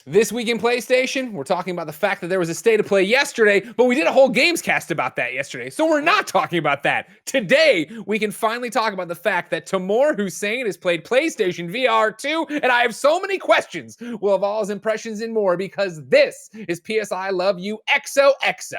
This week in PlayStation, we're talking about the fact that there was a state of play yesterday, but we did a whole games cast about that yesterday, so we're not talking about that. Today, we can finally talk about the fact that Tamoor Hussain has played PlayStation VR 2, and I have so many questions. We'll have all his impressions and more because this is PSI Love You XOXO.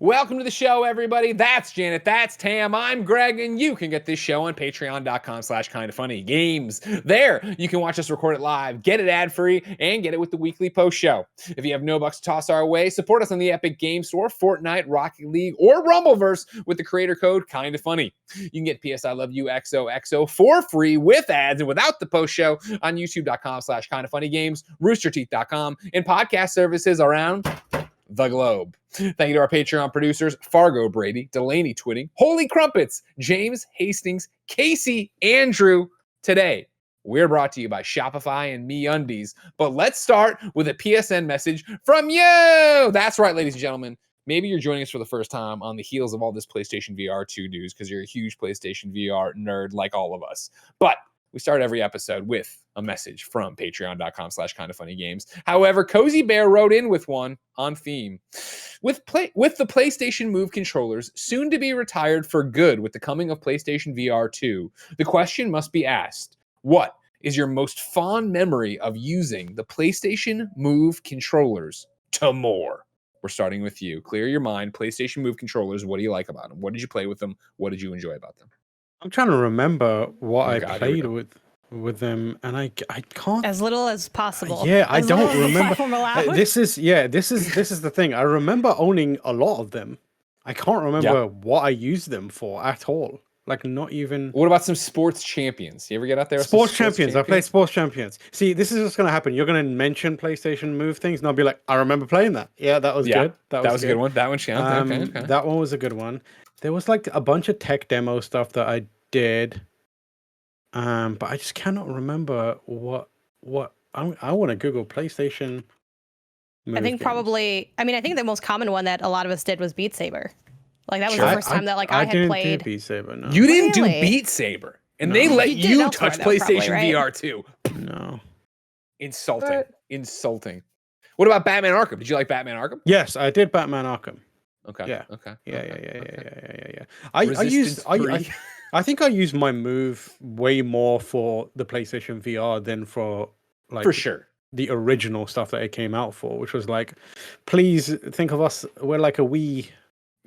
Welcome to the show, everybody. That's Janet, that's Tam, I'm Greg, and you can get this show on patreon.com/KindaFunny There, you can watch us record it live, get it ad-free, and get it with the weekly post show. If you have no bucks to toss our way, support us on the Epic Game Store, Fortnite, Rocket League, or Rumbleverse with the creator code KindaFunny. You can get PSI Love You XOXO for free with ads and without the post show on youtube.com/KindaFunnyGames, roosterteeth.com, and podcast services around the globe. Thank you to our Patreon producers, Fargo Brady, Delaney Twitting, Holy Crumpets, James Hastings, Casey, Andrew. Today, we're brought to you by Shopify and MeUndies. But let's start with a PSN message from you. That's right, ladies and gentlemen. Maybe you're joining us for the first time on the heels of all this PlayStation VR 2 news because you're a huge PlayStation VR nerd like all of us. But we start every episode with a message from patreon.com/KindaFunnyGames. However, Cozy Bear wrote in with one on theme. With the PlayStation Move controllers soon to be retired for good with the coming of PlayStation VR 2, the question must be asked, what is your most fond memory of using the PlayStation Move controllers? Tamoor, we're starting with you. Clear your mind. PlayStation Move controllers, what do you like about them? What did you play with them? What did you enjoy about them? I'm trying to remember what I played with them, and I can't. As little as possible. Yeah, I don't remember. This is the thing. I remember owning a lot of them. I can't remember what I used them for at all. Like, not even. What about some Sports Champions? You ever get out there? Sports Champions. I played Sports Champions. See, this is what's going to happen. You're going to mention PlayStation Move things, and I'll be like, I remember playing that. Yeah, that was good. That was a good one. That one, okay. That one was a good one. There was like a bunch of tech demo stuff that I did, but I just cannot remember what I want to Google PlayStation Move I think games. Probably. I mean, I think the most common one that a lot of us did was Beat Saber. Like that was the first time that I had played. I didn't do Beat Saber. No. You didn't do Beat Saber, and they let you touch PlayStation VR too. No. Insulting. What about Batman Arkham? Did you like Batman Arkham? Yes, I did Batman Arkham. Okay. Yeah. Okay. Yeah. I think I used my Move way more for the PlayStation VR than for the original stuff that it came out for, which was like, please think of us, we're like a Wii.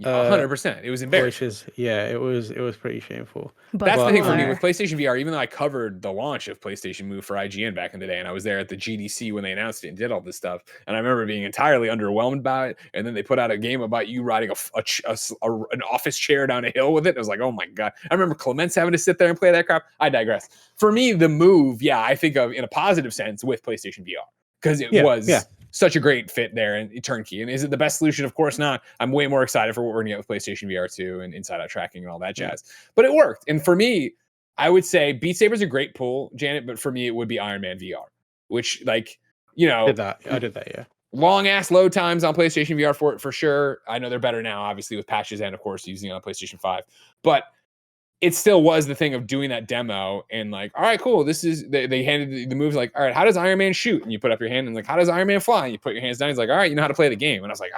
100%. It was embarrassing. It was pretty shameful. But that's the thing for me with PlayStation VR. Even though I covered the launch of PlayStation Move for IGN back in the day, and I was there at the GDC when they announced it and did all this stuff, and I remember being entirely underwhelmed by it. And then they put out a game about you riding an office chair down a hill with it. I was like, oh my god! I remember Clements having to sit there and play that crap. I digress. For me, the Move, I think of in a positive sense with PlayStation VR because it was. Such a great fit there and turnkey. And is it the best solution? Of course not. I'm way more excited for what we're going to get with PlayStation VR 2 and inside-out tracking and all that jazz. But it worked. And for me, I would say Beat Saber's a great pull, Janet, but for me, it would be Iron Man VR, which, I did that, yeah. Long-ass load times on PlayStation VR for sure. I know they're better now, obviously, with patches and, of course, using it on PlayStation 5. But it still was the thing of doing that demo and like, all right, cool. This is they handed the moves like, all right, how does Iron Man shoot? And you put up your hand and like, how does Iron Man fly? And you put your hands down. He's like, all right, you know how to play the game. And I was like,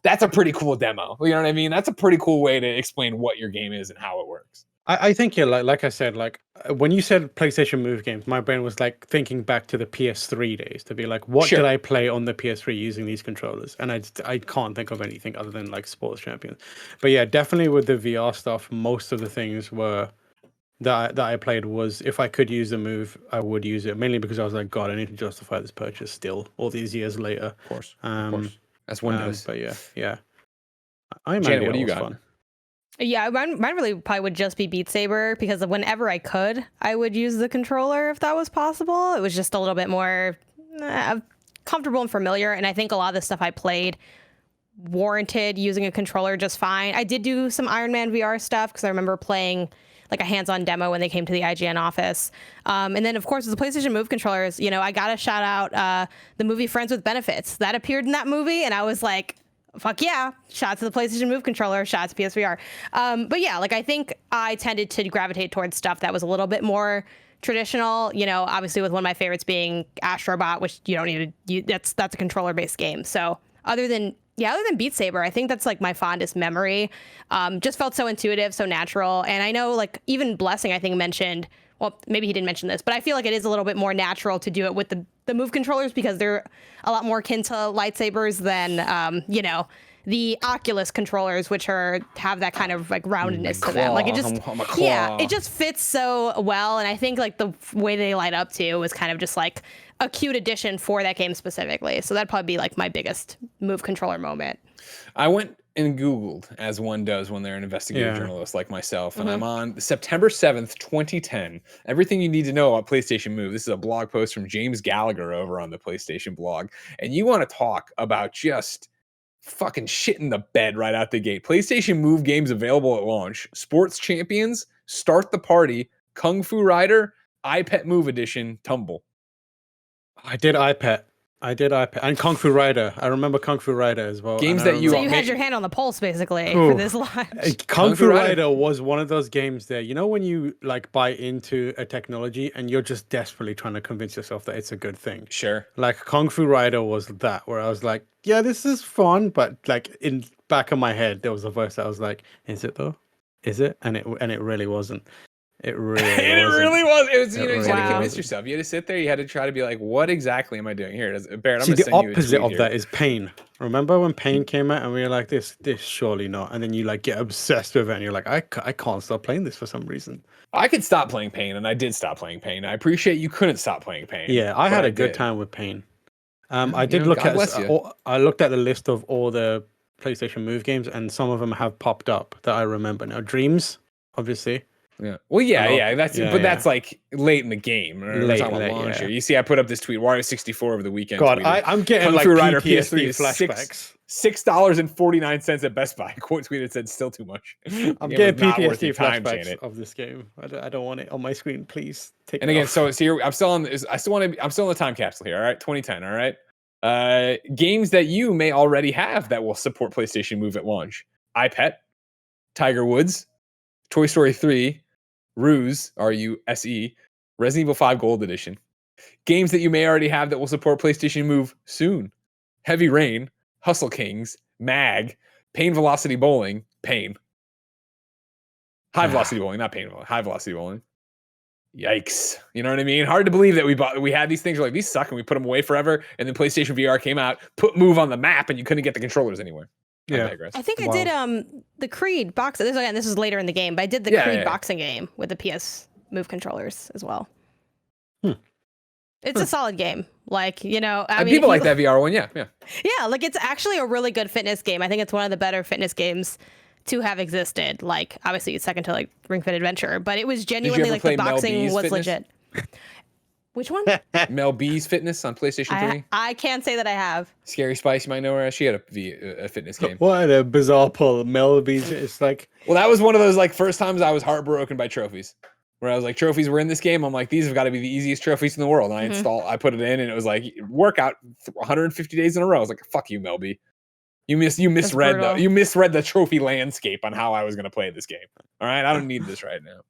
that's a pretty cool demo. You know what I mean? That's a pretty cool way to explain what your game is and how it works. I think like I said, like when you said PlayStation Move games, my brain was like thinking back to the PS3 days to be like, what did I play on the PS3 using these controllers? And I can't think of anything other than like Sports Champions. But yeah, definitely with the VR stuff, most of the things were that I played was if I could use the Move, I would use it mainly because I was like, God, I need to justify this purchase still all these years later. Of course. That's Windows. But yeah. Janet, what do you got? Fun. Yeah, mine really probably would just be Beat Saber because whenever I could, I would use the controller if that was possible. It was just a little bit more comfortable and familiar. And I think a lot of the stuff I played warranted using a controller just fine. I did do some Iron Man VR stuff because I remember playing like a hands-on demo when they came to the IGN office. And then, of course, with the PlayStation Move controllers, you know, I got to shout out the movie Friends with Benefits. That appeared in that movie, and I was like, fuck yeah, shout out to the PlayStation Move controller, shout out to PSVR. But yeah, like I think I tended to gravitate towards stuff that was a little bit more traditional, you know, obviously with one of my favorites being Astrobot, which you don't need to, that's a controller-based game. So other than Beat Saber, I think that's like my fondest memory. Just felt so intuitive, so natural. And I know like even Blessing, I think mentioned, well, maybe he didn't mention this, but I feel like it is a little bit more natural to do it with the Move controllers because they're a lot more akin to lightsabers than, you know, the Oculus controllers, which have that kind of like roundedness to them. Like it just, it just fits so well. And I think like the way they light up too was kind of just like a cute addition for that game specifically. So that'd probably be like my biggest Move controller moment. I went and Googled, as one does when they're an investigative journalist like myself, and I'm on September 7th, 2010. Everything you need to know about PlayStation Move. This is a blog post from James Gallagher over on the PlayStation blog. And you want to talk about just fucking shit in the bed right out the gate. PlayStation Move games available at launch. Sports Champions, Start the Party, Kung Fu Rider, iPet Move Edition, Tumble. I did iPet, and Kung Fu Rider. I remember Kung Fu Rider as well. Games that you so you had your hand on the pulse basically for this launch. Kung Fu Rider was one of those games there. You know when you like buy into a technology and you're just desperately trying to convince yourself that it's a good thing. Sure. Like Kung Fu Rider was that, where I was like, yeah, this is fun, but like in back of my head there was a voice that was like, is it though? Is it? And it really wasn't. It really was. It was, you know, you had to convince yourself. You had to sit there. You had to try to be like, what exactly am I doing here? Barrett, I'm going to send you a tweet. The opposite of that is Pain. Remember when Pain came out and we were like, this surely not. And then you like get obsessed with it and you're like, I can't stop playing this for some reason. I could stop playing Pain, and I did stop playing Pain. I appreciate you couldn't stop playing Pain. Yeah, I had a good time with Pain. I did look at I looked at the list of all the PlayStation Move games, and some of them have popped up that I remember. Now, Dreams, obviously. Yeah. Well, that's like late in the game. Late, launch. You see, I put up this tweet. Wario 64 over the weekend. God, I'm getting like Rider PSP flashbacks. $6.49 at Best Buy. Quote tweeted said, "Still too much." I'm getting PTSD flashbacks of this game. I don't want it on my screen. Please take. And again, so here I'm still on. I'm still in the time capsule here. All right, 2010. All right. Games that you may already have that will support PlayStation Move at launch: iPet, Tiger Woods, Toy Story 3. Ruse, R-U-S-E, Resident Evil 5 Gold Edition. Games that you may already have that will support PlayStation Move soon: Heavy Rain, Hustle Kings, Mag, Pain Velocity Bowling, Pain. High Velocity Bowling, not Pain, High Velocity Bowling. Yikes. You know what I mean? Hard to believe that we had these things, we're like, these suck, and we put them away forever, and then PlayStation VR came out, put Move on the map, and you couldn't get the controllers anywhere. Yeah. I think I did the Creed box. This is later in the game, but I did the Creed boxing game with the PS Move controllers as well. It's a solid game. Like, you know, I mean, people like that VR one, yeah. Yeah, like it's actually a really good fitness game. I think it's one of the better fitness games to have existed. Like, obviously it's second to like Ring Fit Adventure, but it was genuinely like the boxing was legit. Which one? Mel B's Fitness on PlayStation 3. I can't say that I have. Scary Spice, you might know her. She had a fitness game. What a bizarre pull. Mel B's. It's like. Well, that was one of those like first times I was heartbroken by trophies. Where I was like, trophies were in this game. I'm like, these have got to be the easiest trophies in the world. And I put it in, and it was like workout 150 days in a row. I was like, fuck you, Mel B. You misread the trophy landscape on how I was going to play this game. All right, I don't need this right now.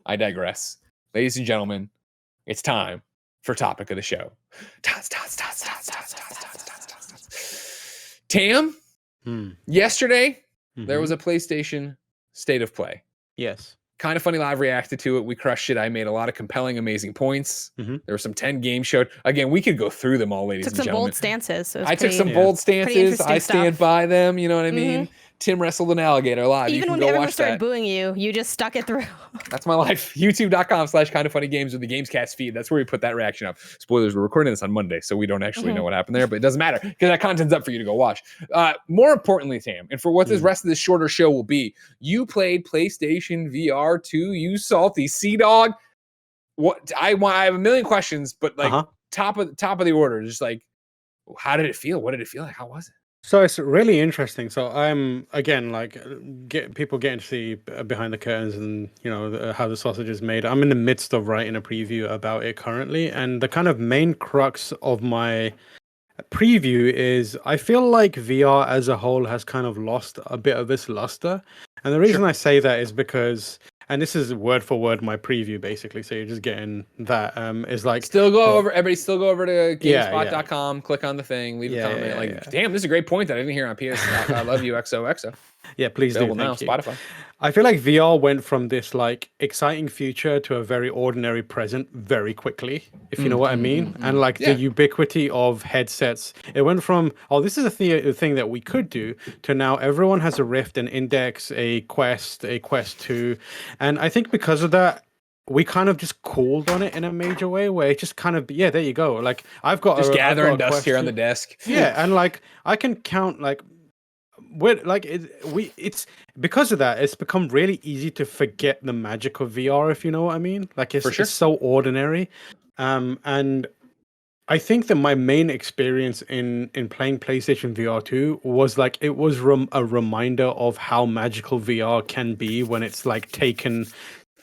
I digress, ladies and gentlemen. It's time for topic of the show. Tam, yesterday, there was a PlayStation State of Play. Yes. KindaFunny Live reacted to it. We crushed it. I made a lot of compelling, amazing points. There were some 10 games showed. Again, we could go through them all, ladies and gentlemen. Took some bold stances. I took some bold stances. I stand by them. You know what I mean? Tim wrestled an alligator live. Even when everyone started booing you, you just stuck it through. That's my life. YouTube.com/KindaFunnyGames with the Gamescast feed. That's where we put that reaction up. Spoilers, we're recording this on Monday, so we don't actually know what happened there, but it doesn't matter because that content's up for you to go watch. More importantly, Tam, and for what this rest of this shorter show will be, you played PlayStation VR 2, you salty sea dog. What I have a million questions, but like top of the order, just like, how did it feel? What did it feel like? How was it? So it's really interesting. So I'm again like people getting to see behind the curtains and how the sausage is made. I'm in the midst of writing a preview about it currently, and the kind of main crux of my preview is I feel like VR as a whole has kind of lost a bit of its luster. And the reason I say that is because, and this is word for word my preview basically, so you're just getting that, is like everybody still go over to gamespot.com, click on the thing, leave a comment. Damn, this is a great point that I didn't hear on PS. I love you, XOXO. Yeah, please Available do. now, Thank you. Spotify. I feel like VR went from this like exciting future to a very ordinary present very quickly, if you know what I mean. And like the ubiquity of headsets, it went from, oh, this is a thing that we could do, to now everyone has a Rift, an Index, a Quest 2. And I think because of that, we kind of just cooled on it in a major way where it just kind of, yeah, there you go. Like I've got just gathering I've got dust here on the desk. Yeah, and like I can count like it's because of that it's become really easy to forget the magic of VR, if you know what I mean. Like it's so ordinary, and I think that my main experience in playing PlayStation VR 2 was like it was a reminder of how magical VR can be when it's like taken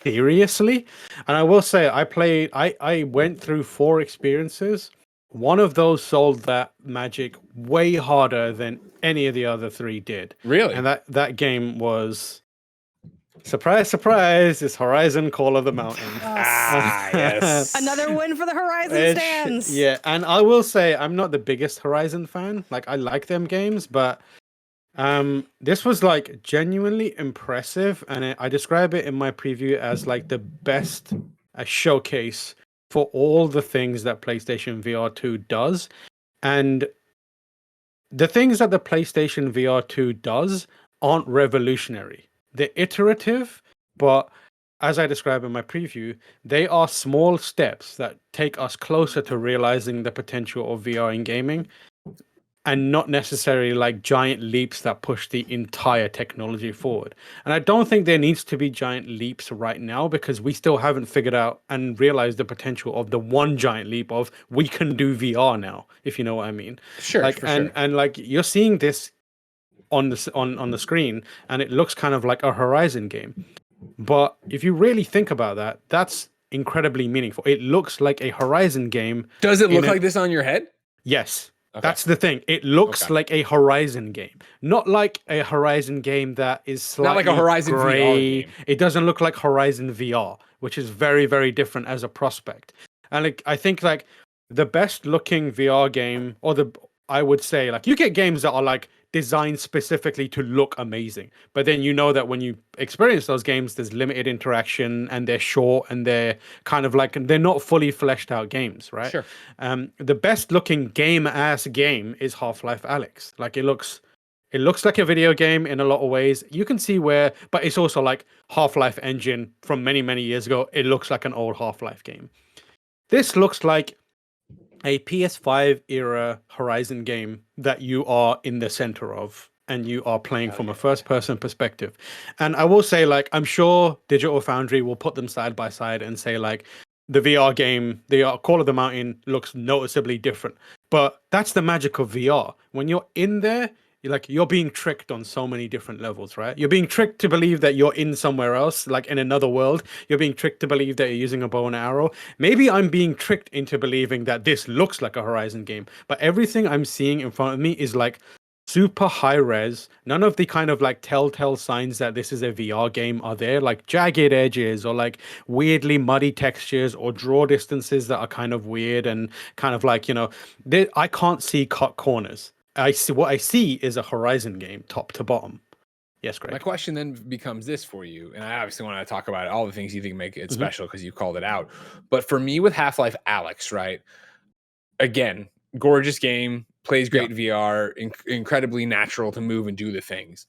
seriously. And I will say I went through 4 experiences. One of those sold that magic way harder than any of the other 3 did. Really? And that game was, surprise, surprise, it's Horizon Call of the Mountain. Yes. Another win for the Horizon stands. Yeah, and I will say I'm not the biggest Horizon fan. Like I like them games, but this was like genuinely impressive, and I describe it in my preview as like the best showcase for all the things that PlayStation VR 2 does. And the things that the PlayStation VR 2 does aren't revolutionary. They're iterative, but as I describe in my preview, they are small steps that take us closer to realizing the potential of VR in gaming, and not necessarily like giant leaps that push the entire technology forward. And I don't think there needs to be giant leaps right now, because we still haven't figured out and realized the potential of the one giant leap of we can do VR now, if you know what I mean. Sure, like and like you're seeing this on the screen, and it looks kind of like a Horizon game. But if you really think about that, that's incredibly meaningful. It looks like a Horizon game. Does it look like this on your head? Yes. Okay. That's the thing. It looks like a Horizon game, not like a Horizon game that is slightly not like a Horizon gray. VR game. It doesn't look like Horizon VR, which is very, very different as a prospect. And like, I think like the best looking VR game, I would say like you get games that are like designed specifically to look amazing, but then you know that when you experience those games, there's limited interaction and they're short and they're kind of like they're not fully fleshed out games, right? Sure. The best looking game is Half-Life Alyx. Like it looks like a video game in a lot of ways. You can see where, but it's also like Half-Life engine from many, many years ago. It looks like an old Half-Life game. This looks like a PS5 era Horizon game that you are in the center of, and you are playing from a first person perspective. And I will say, like, I'm sure Digital Foundry will put them side by side and say, like, the VR game, the Call of the Mountain looks noticeably different. But that's the magic of VR. When you're in there, you're being tricked on so many different levels, right? You're being tricked to believe that you're in somewhere else, like in another world. You're being tricked to believe that you're using a bow and arrow. Maybe I'm being tricked into believing that this looks like a Horizon game, but everything I'm seeing in front of me is like super high res. None of the kind of like telltale signs that this is a VR game are there, like jagged edges or like weirdly muddy textures or draw distances that are kind of weird and kind of like, I can't see cut corners. What I see is a Horizon game, top to bottom. Yes, Greg. My question then becomes this for you, and I obviously want to talk about all the things you think make it special because you called it out. But for me, with Half-Life Alyx, right? Again, gorgeous game, plays great in VR, incredibly natural to move and do the things.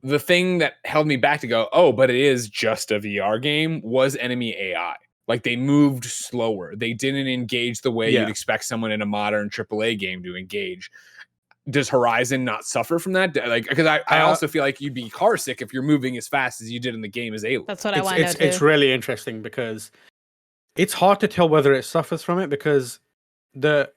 The thing that held me back to go, oh, but it is just a VR game, was enemy AI. Like they moved slower. They didn't engage the way you'd expect someone in a modern AAA game to engage. Does Horizon not suffer from that? Like, because I also feel like you'd be car sick if you're moving as fast as you did in the game as Aloy. That's what I want to know too. It's really interesting because it's hard to tell whether it suffers from it because the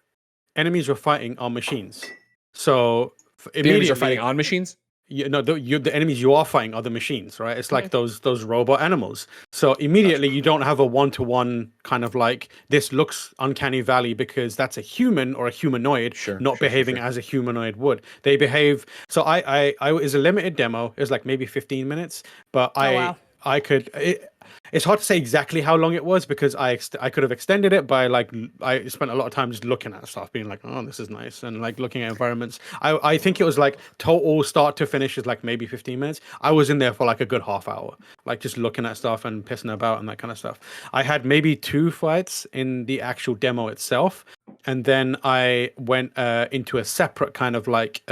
enemies you're fighting are machines. So The enemies are fighting on machines? The enemies you are fighting are the machines, right? It's like those robot animals. So immediately you don't have a one-to-one kind of like, this looks uncanny valley because that's a human or a humanoid behaving as a humanoid would. They behave. So I it was a limited demo. It was like maybe 15 minutes, but I could. It's hard to say exactly how long it was because I could have extended it by like, I spent a lot of time just looking at stuff, being like, oh, this is nice, and like looking at environments. I think it was like total start to finish is like maybe 15 minutes. I was in there for like a good half hour, like just looking at stuff and pissing about and that kind of stuff. I had maybe 2 fights in the actual demo itself, and then I went into a separate kind of like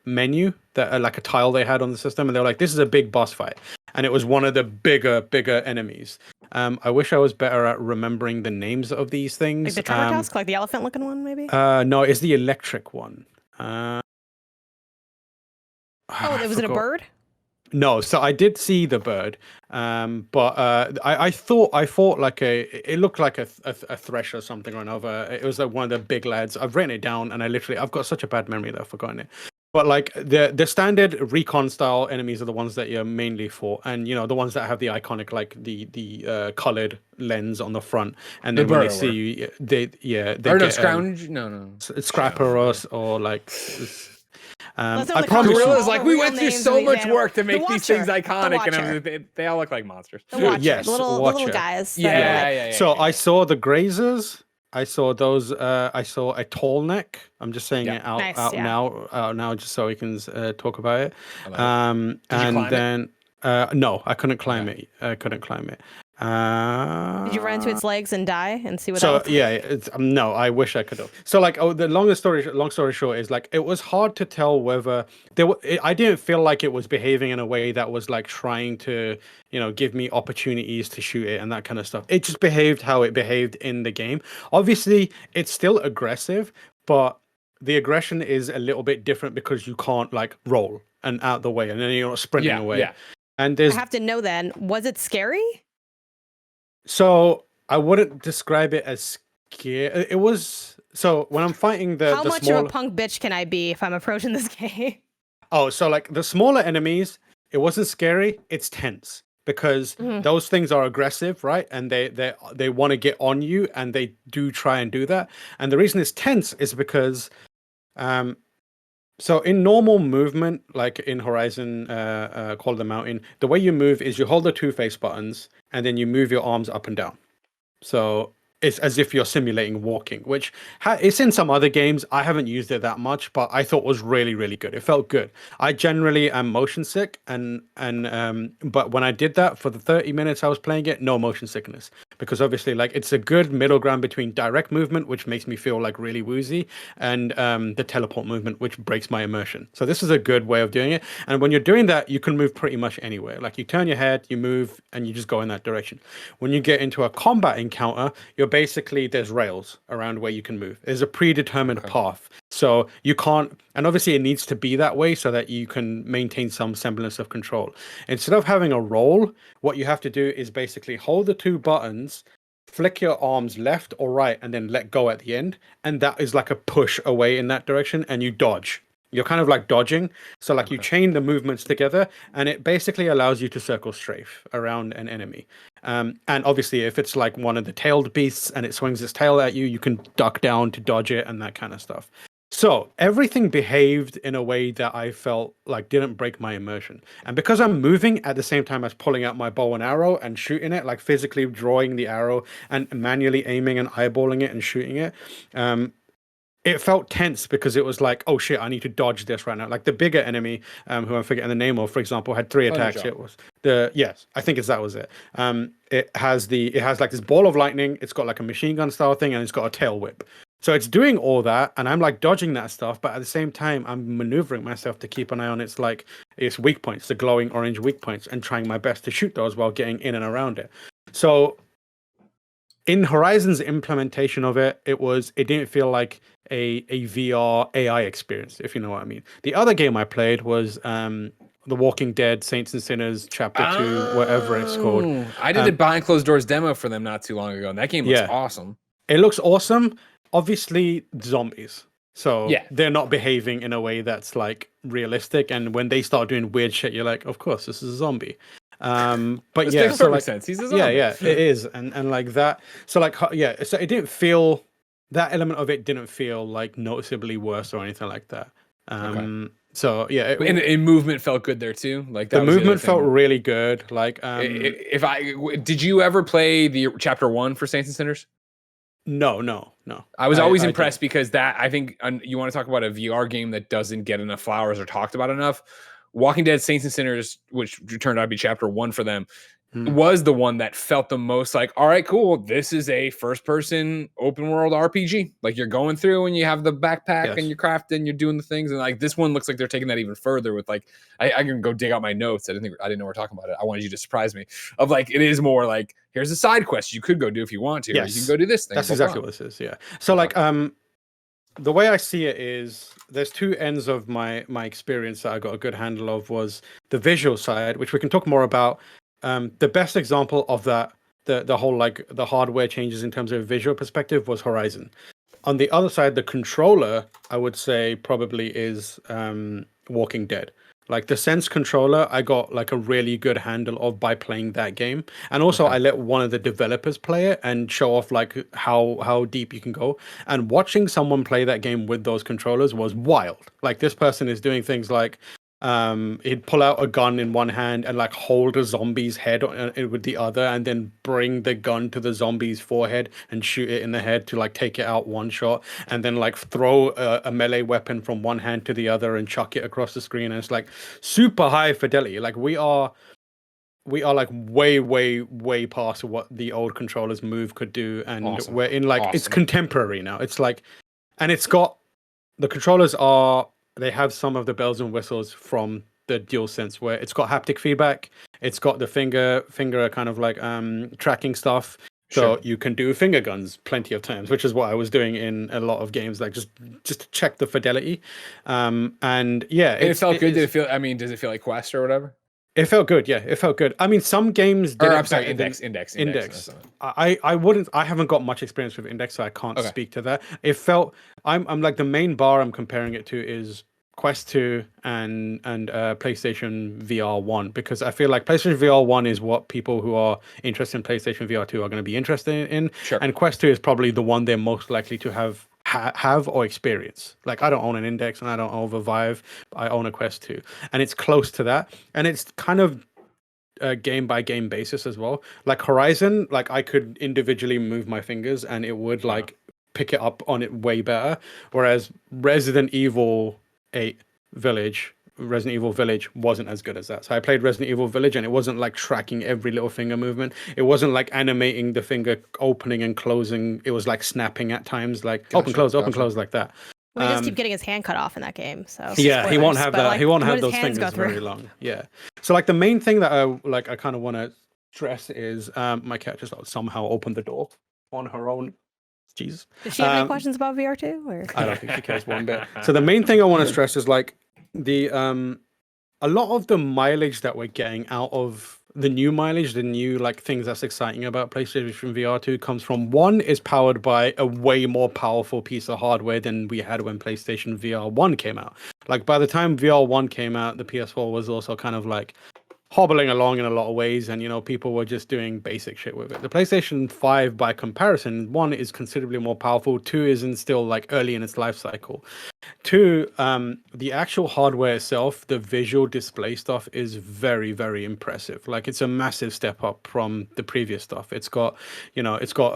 menu that like a tile they had on the system, and they were like, this is a big boss fight, and it was one of the bigger enemies. I wish I was better at remembering the names of these things. Like the tremor tusk, like the elephant looking one, maybe? No, it's the electric one. Was it a bird? No, so I did see the bird, but I thought like it looked like a thresh or something or another. It was like one of the big lads. I've written it down, and I've got such a bad memory that I've forgotten it. But like the standard recon style enemies are the ones that you're mainly for, and you know the ones that have the iconic like the colored lens on the front, and then when they see you, they get scrounge, no, scrapper or like. I promise. Gorilla's like, we went through so much work to make these things iconic, and they all look like monsters. The Watcher, yes, the little guys. Yeah. So I saw the grazers. I saw those. I saw a tall neck. I'm just saying it out now, just so we can talk about it. And then no, I couldn't climb it. I couldn't climb it. Did you run into its legs and die and see what? So no, I wish I could have. So like, the long story short is like, it was hard to tell whether I didn't feel like it was behaving in a way that was like trying to, you know, give me opportunities to shoot it and that kind of stuff. It just behaved how it behaved in the game. Obviously, it's still aggressive, but the aggression is a little bit different because you can't like roll and out the way, and then you're sprinting away. Yeah. And I have to know then, was it scary? So I wouldn't describe it as scary. It was, so when I'm fighting how much of a punk bitch can I be if I'm approaching this game? Oh, so like the smaller enemies, it wasn't scary. It's tense because those things are aggressive, right? And they want to get on you, and they do try and do that. And the reason it's tense is because, so in normal movement, like in Horizon Call of the Mountain, the way you move is you hold the 2 face buttons and then you move your arms up and down. So it's as if you're simulating walking, which it's in some other games. I haven't used it that much, but I thought was really, really good. It felt good. I generally am motion sick, but when I did that for the 30 minutes I was playing it, no motion sickness, because obviously like it's a good middle ground between direct movement, which makes me feel like really woozy, and the teleport movement, which breaks my immersion. So this is a good way of doing it. And when you're doing that, you can move pretty much anywhere. Like you turn your head, you move, and you just go in that direction. When you get into a combat encounter, there's rails around where you can move. There's a predetermined path. So you can't, and obviously it needs to be that way so that you can maintain some semblance of control. Instead of having a roll, what you have to do is basically hold the 2 buttons, flick your arms left or right, and then let go at the end. And that is like a push away in that direction, and you dodge. You're kind of like dodging. So like you chain the movements together, and it basically allows you to circle strafe around an enemy. And obviously if it's like one of the tailed beasts and it swings its tail at you, you can duck down to dodge it and that kind of stuff. So everything behaved in a way that I felt like didn't break my immersion. And because I'm moving at the same time as pulling out my bow and arrow and shooting it, like physically drawing the arrow and manually aiming and eyeballing it and shooting it, it felt tense because it was like, oh shit, I need to dodge this right now. Like the bigger enemy, who I'm forgetting the name of, for example, had 3 attacks. It was I think that was it. It has like this ball of lightning. It's got like a machine gun style thing, and it's got a tail whip. So it's doing all that, and I'm like dodging that stuff, but at the same time, I'm maneuvering myself to keep an eye on its weak points, the glowing orange weak points, and trying my best to shoot those while getting in and around it. So in Horizon's implementation of it, it didn't feel like a VR AI experience, if you know what I mean. The other game I played was The Walking Dead, Saints and Sinners, Chapter 2, whatever it's called. I did a behind closed doors demo for them not too long ago, and that game looks awesome. It looks awesome. Obviously, zombies. So Yeah. they're not behaving in a way that's like realistic. And when they start doing weird shit, you're like, of course, this is a zombie. But This yeah, makes so perfect like, sense. He's a zombie. yeah, it is, and like that. So like, yeah, so it didn't feel that element of it didn't feel like noticeably worse or anything like that. So yeah, And movement felt good there too. Like that the was movement the other felt thing. really good. Like, Did you ever play the chapter 1 for Saints and Sinners? no. I was always I impressed didn't. because that I think you want to talk about a VR game that doesn't get enough flowers or talked about enough. Walking Dead Saints and Sinners, which turned out to be chapter 1 for them, was the one that felt the most like, all right, cool. This is a first-person open world RPG. Like you're going through and you have the backpack and you're crafting, you're doing the things, and like this one looks like they're taking that even further with like I can go dig out my notes. I didn't know we were talking about it. I wanted you to surprise me. Of like it is more like here's a side quest you could go do if you want to. Or you can go do this thing. That's exactly what this is. Yeah. So like the way I see it is there's two ends of my experience that I got a good handle of was the visual side, which we can talk more about. The best example of that, the whole like the hardware changes in terms of visual perspective was Horizon. On the other side, the controller, I would say probably is Walking Dead. Like the Sense controller, I got like a really good handle of by playing that game, and also I let one of the developers play it and show off like how deep you can go. And watching someone play that game with those controllers was wild. Like this person is doing things like he'd pull out a gun in one hand and like hold a zombie's head with the other, and then bring the gun to the zombie's forehead and shoot it in the head to like take it out one shot, and then like throw a melee weapon from one hand to the other and chuck it across the screen. And it's like super high fidelity. Like we are like way past what the old controllers move could do, and we're in like it's contemporary now. It's like, and it's got the controllers they have some of the bells and whistles from the DualSense, where it's got haptic feedback, it's got the finger kind of like tracking stuff, so you can do finger guns plenty of times, which is what I was doing in a lot of games, like just to check the fidelity. And yeah, it felt good. Did it feel? I mean, does it feel like Quest or whatever? It felt good, yeah. It felt good. I mean, some games did. I'm sorry, Index. I wouldn't. I haven't got much experience with Index, so I can't speak to that. It felt. I'm like the main bar I'm comparing it to is Quest 2 and PlayStation VR 1, because I feel like PlayStation VR 1 is what people who are interested in PlayStation VR 2 are going to be interested in, and Quest 2 is probably the one they're most likely to have or experience. Like I don't own an Index and I don't own a Vive. I own a Quest 2, and it's close to that, and it's kind of a game by game basis as well. Like Horizon, like I could individually move my fingers and it would like pick it up on it way better, whereas Resident Evil Village wasn't as good as that. So I played Resident Evil Village and it wasn't like tracking every little finger movement. It wasn't like animating the finger opening and closing. It was like snapping at times, like open close like that. We just keep getting his hand cut off in that game. So yeah, he won't have that. Like, he won't have those fingers very long. Yeah. So like the main thing that I kind of want to stress is my cat just somehow opened the door on her own. Jeez. Does she have any questions about VR too? Or? I don't think she cares one bit. So the main thing I want to stress is like the a lot of the mileage that we're getting out of the new like things that's exciting about PlayStation VR 2 comes from, one is powered by a way more powerful piece of hardware than we had when PlayStation VR 1 came out. Like by the time VR 1 came out, the PS4 was also kind of like hobbling along in a lot of ways, and people were just doing basic shit with it. The PlayStation 5 by comparison, 1 is considerably more powerful, 2 isn't still like early in its life cycle. 2, the actual hardware itself, the visual display stuff is very, very impressive. Like it's a massive step up from the previous stuff. It's got, it's got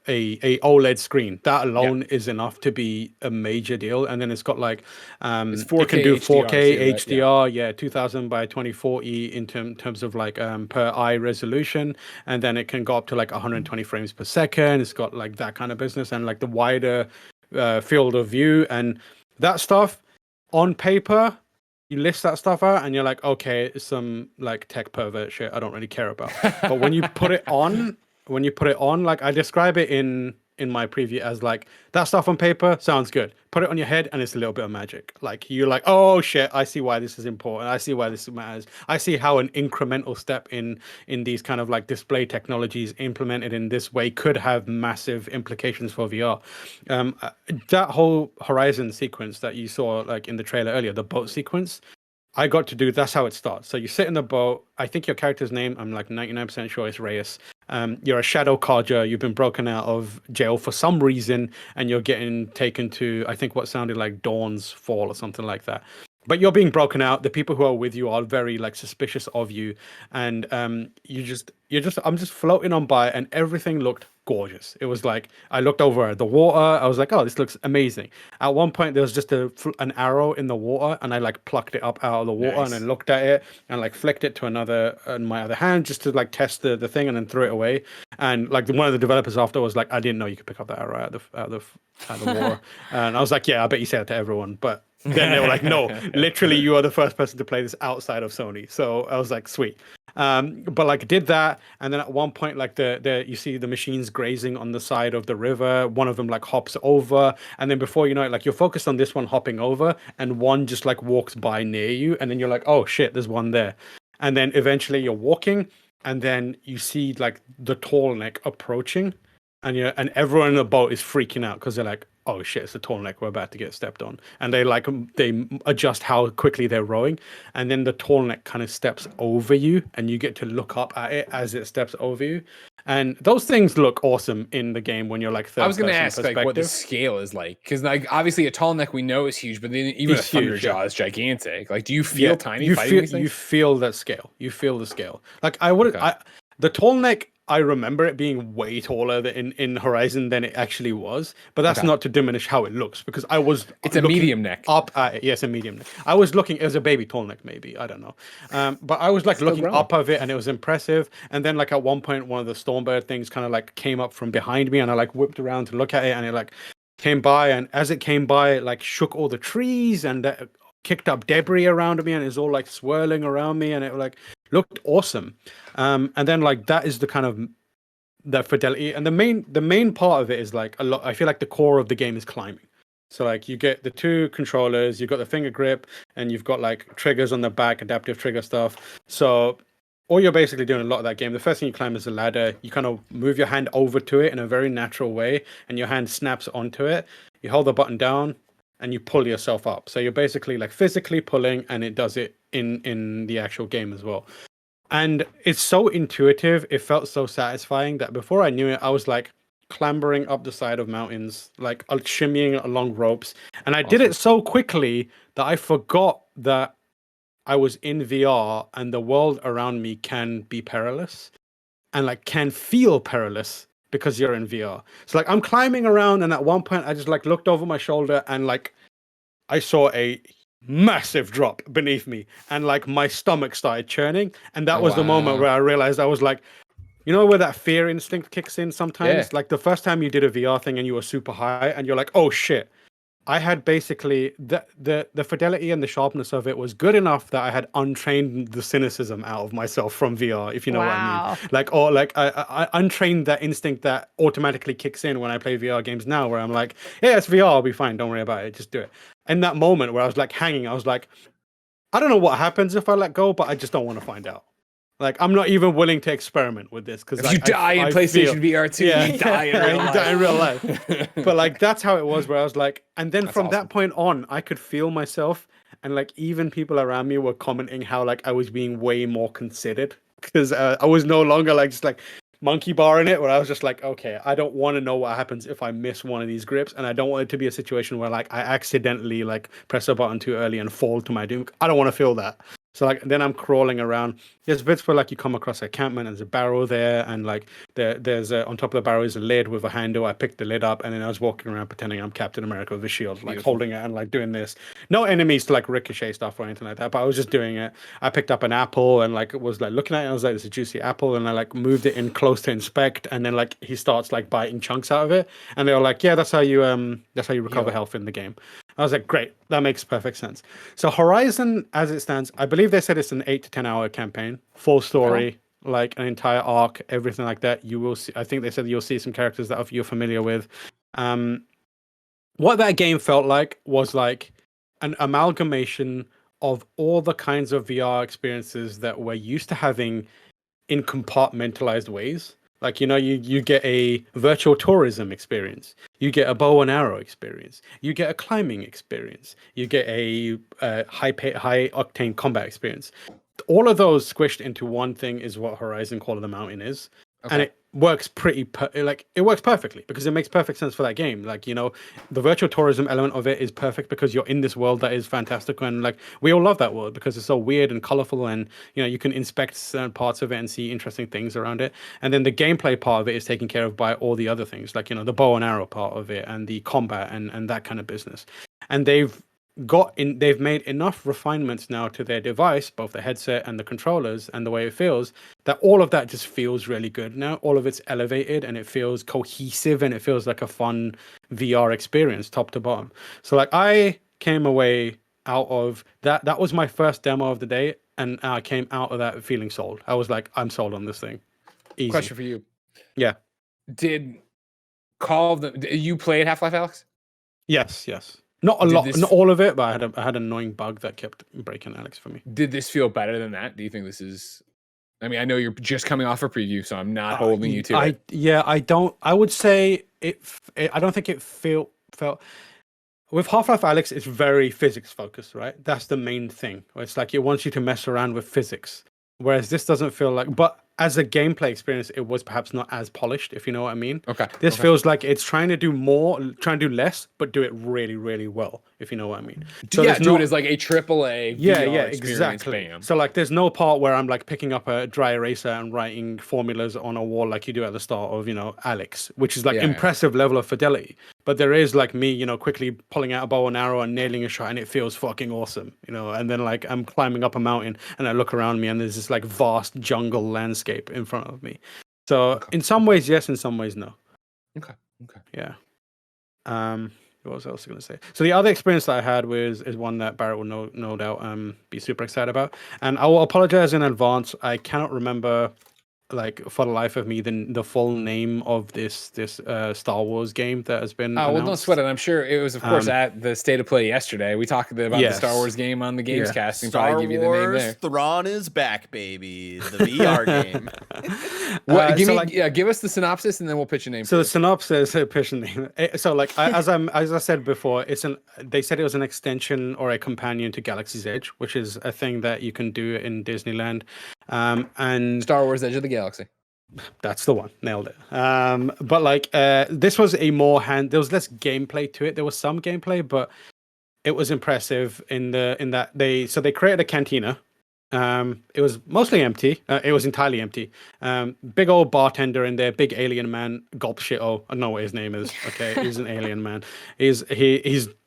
a OLED screen. That alone is enough to be a major deal. And then it's got like, it's 4K it can do 4K HDR, HDR, 2000 by 2040 in terms of like per eye resolution. And then it can go up to like 120 frames per second. It's got like that kind of business and like the wider field of view, and that stuff on paper, you list that stuff out and you're like, okay, it's some like tech pervert shit I don't really care about. But when you put it on, like I describe it in in my preview as like, that stuff on paper sounds good. Put it on your head and it's a little bit of magic. Like you're like, oh shit, I see why this is important. I see why this matters. I see how an incremental step in these kind of like display technologies implemented in this way could have massive implications for VR. That whole Horizon sequence that you saw like in the trailer earlier, the boat sequence, I got to do, that's how it starts. So you sit in the boat. I think your character's name, I'm like 99% sure it's Reyes. You're a shadow codger. You've been broken out of jail for some reason, and you're getting taken to, I think, what sounded like Dawn's Fall or something like that. But you're being broken out. The people who are with you are very like suspicious of you, and I'm just floating on by, and everything looked gorgeous. It was like I looked over at the water. I was like, oh, this looks amazing. At one point, there was just an arrow in the water, and I like plucked it up out of the water, Nice. and I looked at it and like flicked it to another in my other hand just to like test the thing, and then threw it away. And like one of the developers after was like, I didn't know you could pick up that arrow out of the water. And I was like, yeah, I bet you say that to everyone, but. Then they were like, no, literally, you are the first person to play this outside of Sony. So I was like, sweet. But like did that, and then at one point, like the you see the machines grazing on the side of the river. One of them like hops over, and then before you know it, like you're focused on this one hopping over, and one just like walks by near you, and then you're like, oh shit, there's one there. And then eventually you're walking, and then you see like the tall neck approaching, and everyone in the boat is freaking out because they're like, oh shit, it's a tall neck, we're about to get stepped on. And they adjust how quickly they're rowing, and then the tall neck kind of steps over you, and you get to look up at it as it steps over you. And those things look awesome in the game when you're like third. I was going to ask like what the scale is like, because like obviously a tall neck we know is huge, but then even a Thunderjaw is gigantic. Like, do you feel tiny fighting these things? You feel that scale. You feel the scale. Like the tall neck. I remember it being way taller in Horizon than it actually was, but that's not to diminish how it looks, because I was. It's a medium neck. Up at it. Yes, a medium neck. I was looking as a baby tall neck, maybe, I don't know, but I was like looking up of it, and it was impressive. And then like at one point, one of the Stormbird things kind of like came up from behind me, and I like whipped around to look at it, and it like came by, and as it came by, it like shook all the trees and kicked up debris around me, and it's all like swirling around me, and it like looked awesome. And then like that is the kind of that fidelity, and the main part of it is like a lot. I feel like the core of the game is climbing. So like you get the two controllers, you've got the finger grip, and you've got like triggers on the back, adaptive trigger stuff. So all you're basically doing a lot of that game, the first thing you climb is a ladder. You kind of move your hand over to it in a very natural way, and your hand snaps onto it. You hold the button down, and you pull yourself up. So you're basically like physically pulling, and it does it in the actual game as well. And it's so intuitive. It felt so satisfying that before I knew it, I was like clambering up the side of mountains, like shimmying along ropes. And I did it so quickly that I forgot that I was in VR and the world around me can be perilous and like can feel perilous because you're in VR. So like I'm climbing around, and at one point I just like looked over my shoulder, and like I saw a massive drop beneath me, and like my stomach started churning, and that was the moment where I realized I was like, you know, where that fear instinct kicks in sometimes. Like the first time you did a VR thing and you were super high, and you're like, oh shit. I had basically the fidelity and the sharpness of it was good enough that I had untrained the cynicism out of myself from VR, if you know what I mean. Like, or like I untrained that instinct that automatically kicks in when I play VR games now, where I'm like, yeah, it's VR, I'll be fine, don't worry about it, just do it. In that moment where I was like hanging, I was like, I don't know what happens if I let go, but I just don't want to find out. Like, I'm not even willing to experiment with this, because if you die in PlayStation VR 2, you die in real life. But like, that's how it was, where I was like, and then from that point on, I could feel myself, and like even people around me were commenting how like I was being way more considered, because I was no longer like just like monkey bar in it, where I was just like, okay, I don't want to know what happens if I miss one of these grips, and I don't want it to be a situation where like I accidentally like press a button too early and fall to my doom. I don't want to feel that. So like then I'm crawling around. There's bits where like you come across a encampment, and there's a barrel there, and like there's on top of the barrel is a lid with a handle. I picked the lid up, and then I was walking around pretending I'm Captain America with a shield, like holding it and like doing this. No enemies to like ricochet stuff or anything like that, but I was just doing it. I picked up an apple and like was like looking at it. And I was like, it's a juicy apple, and I like moved it in close to inspect, and then like he starts like biting chunks out of it, and they were like, yeah, that's how you recover health in the game. I was like, great, that makes perfect sense. So Horizon, as it stands, I believe they said it's an 8 to 10 hour campaign, full story, like an entire arc, everything like that. You will see. I think they said you'll see some characters that you're familiar with. What that game felt like was like an amalgamation of all the kinds of VR experiences that we're used to having in compartmentalized ways. Like, you get a virtual tourism experience, you get a bow and arrow experience, you get a climbing experience, you get a high octane combat experience. All of those squished into one thing is what Horizon Call of the Mountain is. Okay. And it works it works perfectly because it makes perfect sense for that game. Like, the virtual tourism element of it is perfect because you're in this world that is fantastic, and like we all love that world because it's so weird and colorful, and you can inspect certain parts of it and see interesting things around it. And then the gameplay part of it is taken care of by all the other things, like the bow and arrow part of it and the combat and that kind of business. And they've made enough refinements now to their device, both the headset and the controllers and the way it feels, that all of that just feels really good now. All of it's elevated and it feels cohesive and it feels like a fun VR experience top to bottom. So like I came away out of that. That was my first demo of the day, and I came out of that feeling sold. I was like, I'm sold on this thing. Easy. Question for you. Yeah. Did you played Half-Life, Alex? Yes. Not a lot, not all of it, but I had an annoying bug that kept breaking Alex for me. Did this feel better than that? Do you think this is? I mean, I know you're just coming off a preview, so I'm not holding you to it. I don't. I would say I don't think it felt. With Half-Life Alex, it's very physics focused, right? That's the main thing. It's like it wants you to mess around with physics, whereas this doesn't feel like. But as a gameplay experience, it was perhaps not as polished, if you know what I mean. Okay. This feels like it's trying to do more, trying to do less, but do it really, really well, if you know what I mean. So yeah, do it as like a AAA VR experience. Exactly. Bam. So like, there's no part where I'm like picking up a dry eraser and writing formulas on a wall like you do at the start of, Alex, which is like impressive level of fidelity. But there is like me, quickly pulling out a bow and arrow and nailing a shot, and it feels fucking awesome, And then like I'm climbing up a mountain and I look around me and there's this like vast jungle landscape in front of me. So in some ways, yes, in some ways, no. Okay. Yeah. What was I also going to say? So the other experience that I had is one that Barrett will no doubt be super excited about. And I will apologize in advance. I cannot remember, like, for the life of me, the full name of this Star Wars game that has been announced. Well, don't sweat it. I'm sure it was, of course, at the State of Play yesterday. We talked about the Star Wars game on the Gamescast, and probably give you the name there. Thrawn is back, baby. The VR game. Give us the synopsis, and then we'll pitch a name. So the synopsis, pitch a name. So like, as I said before, they said it was an extension or a companion to Galaxy's Edge, which is a thing that you can do in Disneyland. And Star Wars Edge of the Galaxy. That's the one. Nailed it. But like, this was there was less gameplay to it. There was some gameplay, but it was impressive in that they created a cantina. It was mostly empty. It was entirely empty. Big old bartender in there, big alien man, gulp shit. Oh, I know what his name is. Okay, he's an alien man. He's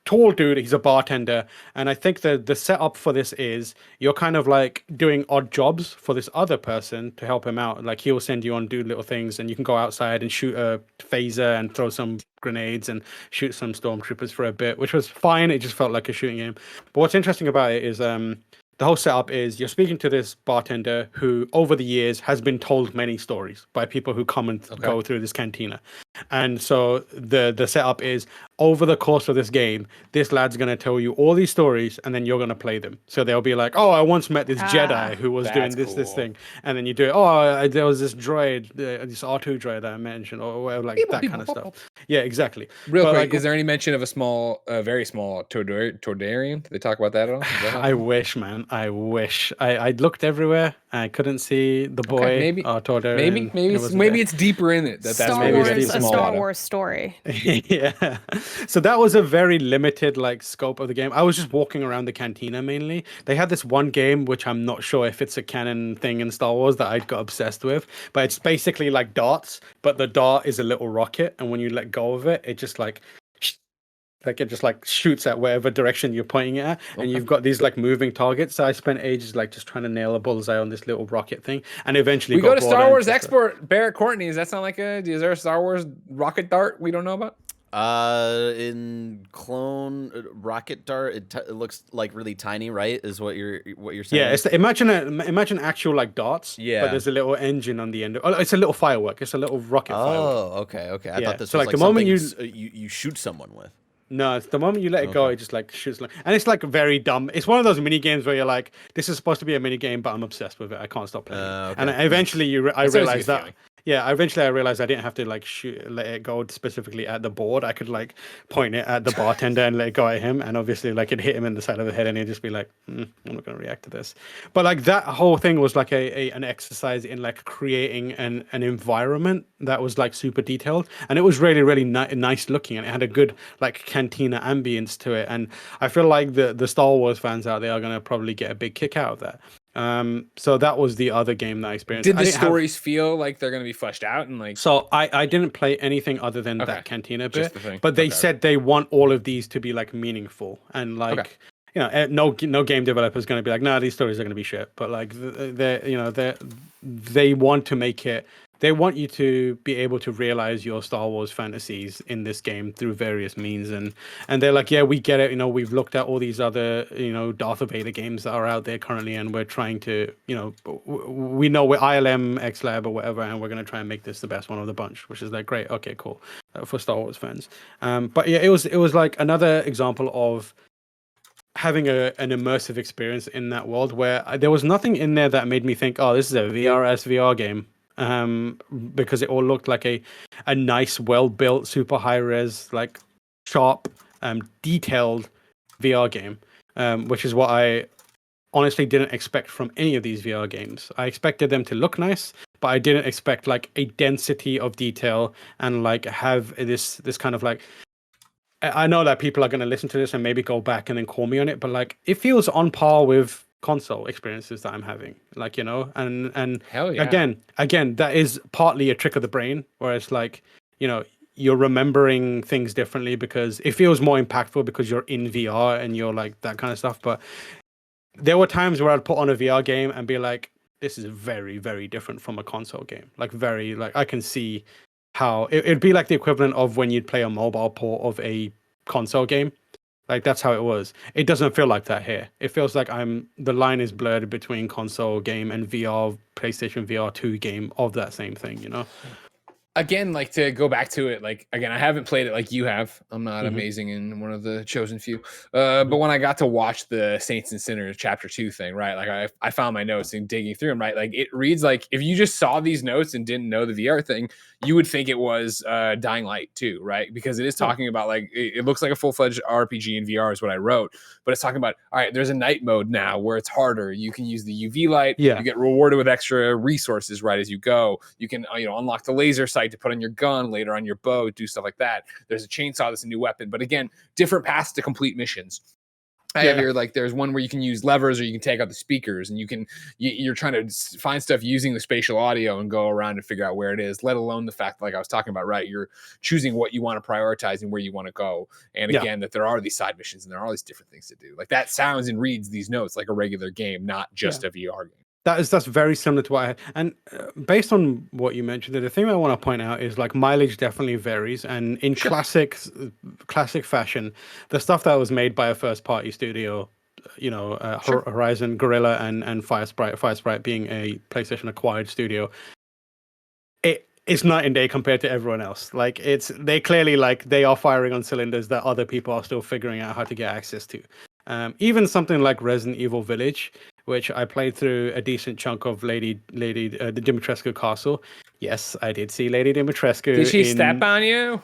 tall dude. He's a bartender, and I think the setup for this is you're kind of like doing odd jobs for this other person to help him out. Like he'll send you on do little things, and you can go outside and shoot a phaser and throw some grenades and shoot some stormtroopers for a bit, which was fine. It just felt like a shooting game. But what's interesting about it is the whole setup is you're speaking to this bartender who over the years has been told many stories by people who come and go through this cantina. And so the setup is over the course of this game, this lad's going to tell you all these stories and then you're going to play them. So they'll be like, oh, I once met this Jedi who was doing this thing. And then you do it. Oh, there was this droid, this R2 droid that I mentioned or whatever, like that kind of stuff. Yeah, exactly. Real quick, like, is there any mention of a very small Tordarian? Did they talk about that at all? I wish, man. I wish. I looked everywhere. I couldn't see the boy. Okay, maybe it's deeper in it. That's a Star Wars story. Yeah. So that was a very limited like scope of the game. I was just walking around the cantina mainly. They had this one game which I'm not sure if it's a canon thing in Star Wars that I got obsessed with, but it's basically like darts, but the dart is a little rocket, and when you let go of it, it just like it just like shoots at whatever direction you're pointing it at, and you've got these like moving targets. So I spent ages like just trying to nail a bullseye on this little rocket thing, and eventually we go to Star Wars expert Barrett Courtney. Does that sound like is there a Star Wars rocket dart we don't know about? In Clone Rocket Dart, it looks like really tiny, right? Is what you're saying? Yeah, it's imagine actual like darts, Yeah. but there's a little engine on the end. Oh, it's a little firework. It's a little rocket firework. Oh, okay. I Yeah, thought this so, was like, like the moment something you shoot someone with. No, it's the moment you let it go, Okay. it just like shoots. And it's like very dumb. It's one of those mini games where you're like, this is supposed to be a mini game, but I'm obsessed with it. I can't stop playing it. Okay. And eventually, I That's always a realized good that. feeling. Yeah, eventually I realized I didn't have to like let it go specifically at the board. I could like point it at the bartender and let it go at him, and obviously like it'd hit him in the side of the head, and he'd just be like, I'm not gonna react to this. But like that whole thing was like an exercise in like creating an environment that was like super detailed, and it was really nice looking, and it had a good like cantina ambience to it. And I feel like the Star Wars fans out there are gonna probably get a big kick out of that. So that was the other game that I experienced. Did the stories feel like they're going to be fleshed out and like? So I didn't play anything other than Okay. that cantina Just bit, the thing. but they Okay. said they want all of these to be like meaningful and like. Okay. You know, no game developer is going to be like, nah, these stories are going to be shit. But like, they want to make it. They want you to be able to realize your Star Wars fantasies in this game through various means, and they're like, yeah, we get it. You know, we've looked at all these other, Darth Vader games that are out there currently, and we're trying to, we know we're ILM, XLab, or whatever, and we're going to try and make this the best one of the bunch, which is like great. Okay, cool, for Star Wars fans. But yeah, it was like another example of having an immersive experience in that world where there was nothing in there that made me think, oh, this is a VR game. Because it all looked like a nice, well-built, super high-res, like sharp, detailed VR game, which is what I honestly didn't expect from any of these VR games. I expected them to look nice, but I didn't expect like a density of detail and like have this kind of like. I know that people are going to listen to this and maybe go back and then call me on it, but like it feels on par with console experiences that I'm having, like, and Hell yeah. again, that is partly a trick of the brain, where it's like, you're remembering things differently because it feels more impactful because you're in VR and you're like that kind of stuff. But there were times where I'd put on a VR game and be like, this is very, very different from a console game. Like I can see how it'd be like the equivalent of when you'd play a mobile port of a console game. Like that's how it was. It doesn't feel like that here. It feels like the line is blurred between console game and VR, PlayStation VR 2 game of that same thing, Again, like to go back to it, like again, I haven't played it like you have. I'm not amazing and one of the chosen few. But when I got to watch the Saints and Sinners chapter 2 thing, right? Like I found my notes and digging through them, right? Like it reads like if you just saw these notes and didn't know the VR thing, you would think it was Dying Light 2, right? Because it is talking about like it looks like a full-fledged RPG in VR is what I wrote, but it's talking about all right, there's a night mode now where it's harder. You can use the UV light, Yeah. You get rewarded with extra resources right as you go. You can unlock the laser sight to put on your gun, later on your bow, do stuff like that. There's a chainsaw that's a new weapon, but again, different paths to complete missions. I have here like there's one where you can use levers or you can take out the speakers, and you're trying to find stuff using the spatial audio and go around and figure out where it is, let alone the fact, like I was talking about, right? You're choosing what you want to prioritize and where you want to go. And again, that there are these side missions and there are all these different things to do. Like that sounds and reads these notes like a regular game, not just a VR game. That's very similar to what I had. And based on what you mentioned, the thing I want to point out is like mileage definitely varies. And in classic fashion, the stuff that was made by a first party studio, Horizon, Guerrilla, and Firesprite being a PlayStation acquired studio, it's night and day compared to everyone else. Like they clearly like they are firing on cylinders that other people are still figuring out how to get access to. Even something like Resident Evil Village, which I played through a decent chunk of the Dimitrescu castle. Yes, I did see Lady Dimitrescu. Did she step on you?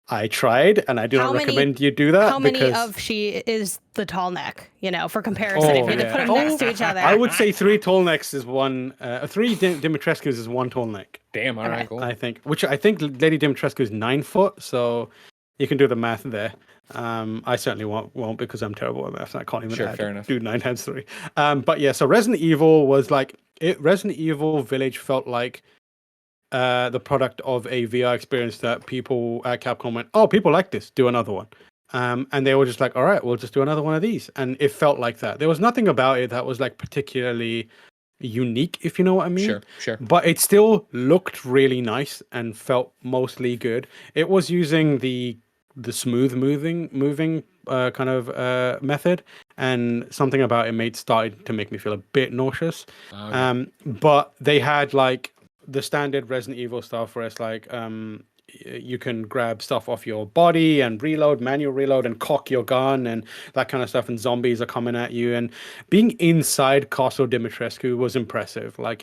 I tried, and I do not recommend you do that. How many of she is the tall neck? For comparison, if you had to put them next to each other. I would say 3 tall necks is one. 3 Dimitrescu's is 1 tall neck. Damn, all right, cool. I think Lady Dimitrescu is 9 foot, so you can do the math there. I certainly won't because I'm terrible at math and I can't even do 9 times 3. But yeah, so Resident Evil was like Resident Evil Village felt like the product of a VR experience that people at Capcom went, oh, people like this, do another one. And they were just like, all right, we'll just do another one of these. And it felt like that. There was nothing about it that was like particularly unique, if you know what I mean. Sure. But it still looked really nice and felt mostly good. It was using the the smooth moving kind of method, and something about it started to make me feel a bit nauseous. Okay. But they had like the standard Resident Evil stuff where it's like you can grab stuff off your body and manual reload, and cock your gun and that kind of stuff, and zombies are coming at you. And being inside Castle Dimitrescu was impressive. Like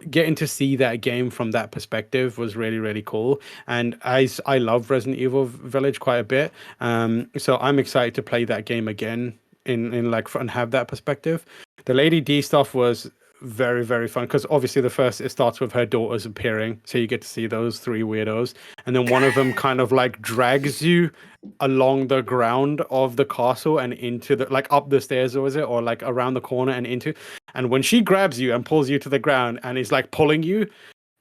getting to see that game from that perspective was really, really cool. And I love Resident Evil Village quite a bit, so I'm excited to play that game again in like and have that perspective. The Lady D stuff was very, very fun, because obviously it starts with her daughters appearing, so you get to see those three weirdos, and then one of them kind of like drags you along the ground of the castle and into the like up the stairs, or like around the corner and into, and when she grabs you and pulls you to the ground and is like pulling you,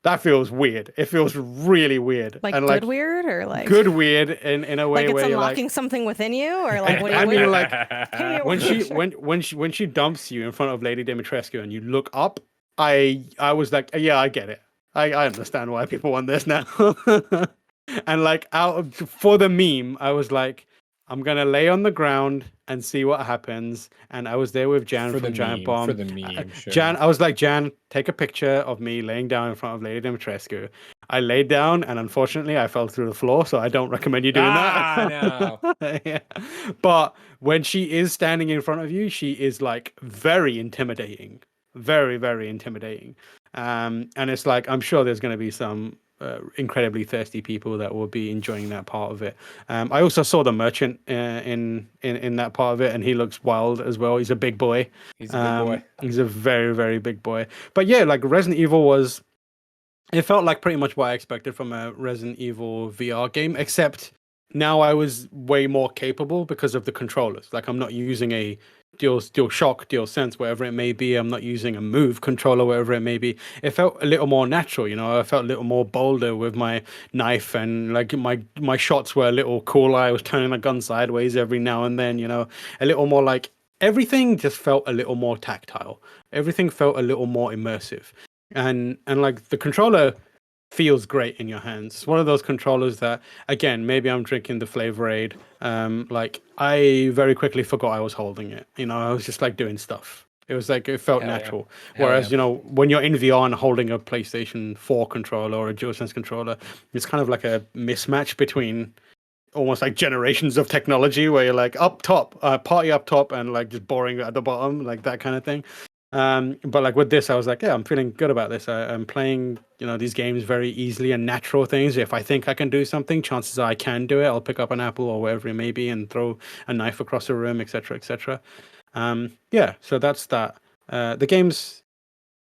that feels weird. It feels really weird. Like and good weird, or like good weird in a way like it's where unlocking you're something within you, or like what do you I mean, like Hey, when she dumps you in front of Lady Dimitrescu and you look up, I was like, yeah, I get it. I understand why people want this now. And like for the meme, I was like, I'm gonna lay on the ground and see what happens. And I was there with Jan from Giant Bomb. For the meme, sure. Jan, I was like, Jan, take a picture of me laying down in front of Lady Dimitrescu. I laid down, and unfortunately, I fell through the floor, so I don't recommend you doing that. No. Yeah. But when she is standing in front of you, she is like very intimidating. Very, very intimidating. And it's like, I'm sure there's going to be some incredibly thirsty people that will be enjoying that part of it. I also saw the merchant in that part of it, and he looks wild as well. He's a big boy. He's a big boy. He's a very, very big boy. But yeah, like Resident Evil it felt like pretty much what I expected from a Resident Evil VR game, except now I was way more capable because of the controllers. Like, I'm not using a DualShock, DualSense, whatever it may be. I'm not using a Move controller, whatever it may be. It felt a little more natural, you know. I felt a little more bolder with my knife, and like my shots were a little cooler. I was turning the gun sideways every now and then, you know. A little more like everything just felt a little more tactile. Everything felt a little more immersive. And like the controller feels great in your hands. It's one of those controllers that, again, maybe I'm drinking the Flavor Aid. Like I very quickly forgot I was holding it. You know, I was just like doing stuff. It was like, it felt natural. Whereas, you know, when you're in VR and holding a PlayStation 4 controller or a DualSense controller, it's kind of like a mismatch between almost like generations of technology, where you're like up top, party up top, and like just boring at the bottom, like that kind of thing. But like with this, I was like, yeah, I'm feeling good about this. I'm playing, you know, these games very easily and natural things. If I think I can do something, chances are I can do it. I'll pick up an apple or whatever it may be and throw a knife across the room, etc., etc. Yeah, so that's that. The game's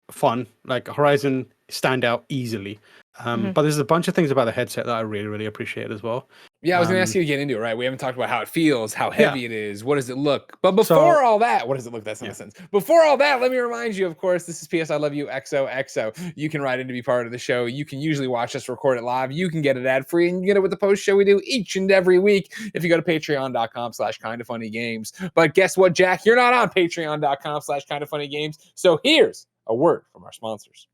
fun. Like Horizon stand out easily. But there's a bunch of things about the headset that I really, really appreciate as well. Yeah, I was going to ask you to get into it, right? We haven't talked about how it feels, how heavy it is, what does it look? But before all that, what does it look? That's not a sense. Before all that, let me remind you, of course, this is PS I Love You XOXO. You can write in to be part of the show. You can usually watch us record it live. You can get it ad-free, and you get it with the post show we do each and every week if you go to patreon.com/kindafunnygames. But guess what, Jack? You're not on patreon.com/kindafunnygames. So here's a word from our sponsors.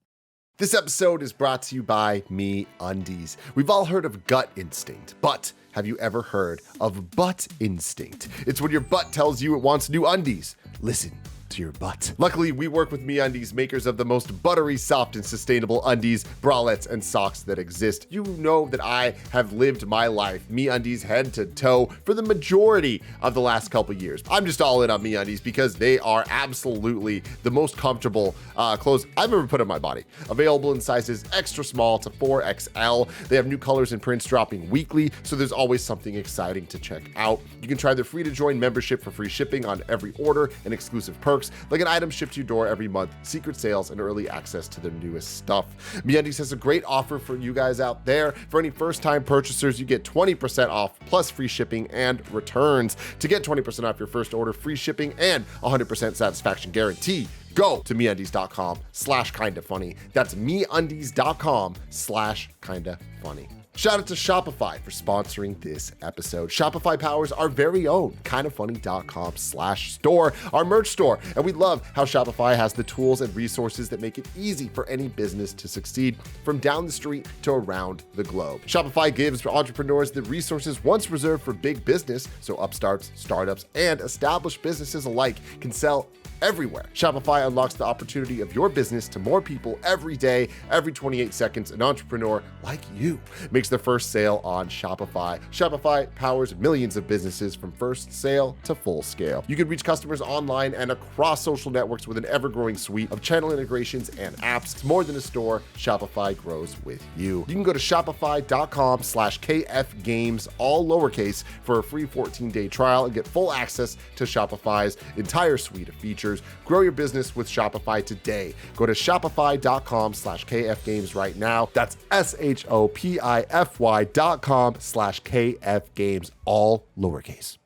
This episode is brought to you by MeUndies. We've all heard of gut instinct, but have you ever heard of butt instinct? It's when your butt tells you it wants new undies. Listen to your butt. Luckily, we work with MeUndies, makers of the most buttery, soft, and sustainable undies, bralettes, and socks that exist. You know that I have lived my life MeUndies head to toe for the majority of the last couple years. I'm just all in on MeUndies because they are absolutely the most comfortable clothes I've ever put on my body. Available in sizes extra small to 4XL. They have new colors and prints dropping weekly, so there's always something exciting to check out. You can try their free-to-join membership for free shipping on every order and exclusive perks, like an item shipped to your door every month, secret sales, and early access to their newest stuff. MeUndies has a great offer for you guys out there. For any first-time purchasers, you get 20% off plus free shipping and returns. To get 20% off your first order, free shipping, and 100% satisfaction guarantee, go to MeUndies.com/kindafunny. That's MeUndies.com/kindafunny. Shout out to Shopify for sponsoring this episode. Shopify powers our very own KindaFunny.com/store, our merch store. And we love how Shopify has the tools and resources that make it easy for any business to succeed from down the street to around the globe. Shopify gives entrepreneurs the resources once reserved for big business, so upstarts, startups, and established businesses alike can sell everywhere. Shopify unlocks the opportunity of your business to more people every day. Every 28 seconds, an entrepreneur like you makes their first sale on Shopify. Shopify powers millions of businesses from first sale to full scale. You can reach customers online and across social networks with an ever-growing suite of channel integrations and apps. It's more than a store. Shopify grows with you. You can go to shopify.com/KFgames, all lowercase, for a free 14-day trial and get full access to Shopify's entire suite of features. Grow your business with Shopify today. Go to shopify.com/KFgames right now. That's shopify.com/KFgames, all lowercase.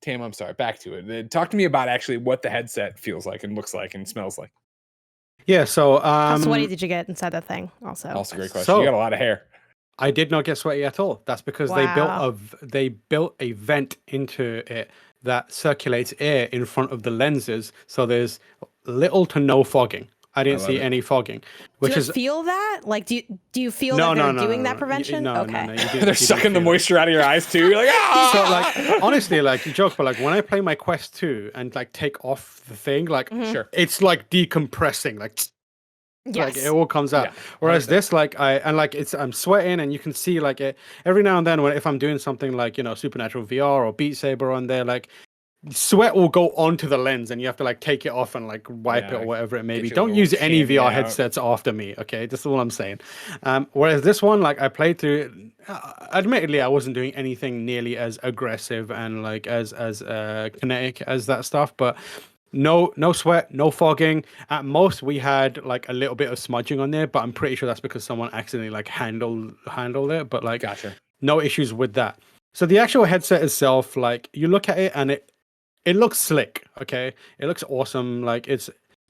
Tam, I'm sorry. Back to it. Talk to me about actually what the headset feels like and looks like and smells like. Yeah, so How sweaty did you get inside that thing? Also a great question. So- You got a lot of hair. I did not get sweaty at all. That's because Wow. they built a vent into it that circulates air in front of the lenses, so there's little to no fogging. I didn't love see it. any fogging, do which you is feel that? Like, do you feel no, that no, they're no, doing no, that no. prevention? No, Okay. no, you didn't- They're you didn't sucking the feel it. moisture out of your eyes too. You're like, So ah! like honestly, like you joke, but like when I play my Quest 2 and like take off the thing, like Sure. it's like decompressing, like Yes. it all comes out. Yeah, Whereas 100%. this, like I'm sweating, and you can see like it every now and then if I'm doing something like Supernatural VR or Beat Saber on there, like sweat will go onto the lens, and you have to like take it off and like wipe it Yeah, or whatever it may get be. your Don't little use any candy VR out. headsets after me, okay? That's all I'm saying. Whereas this one, like I played through. Admittedly, I wasn't doing anything nearly as aggressive and like as kinetic as that stuff, but. No sweat, no fogging. At most, we had like a little bit of smudging on there, but I'm pretty sure that's because someone accidentally like handled it. But like, Gotcha. no issues with that. So the actual headset itself, like you look at it and it looks slick. Okay, it looks awesome.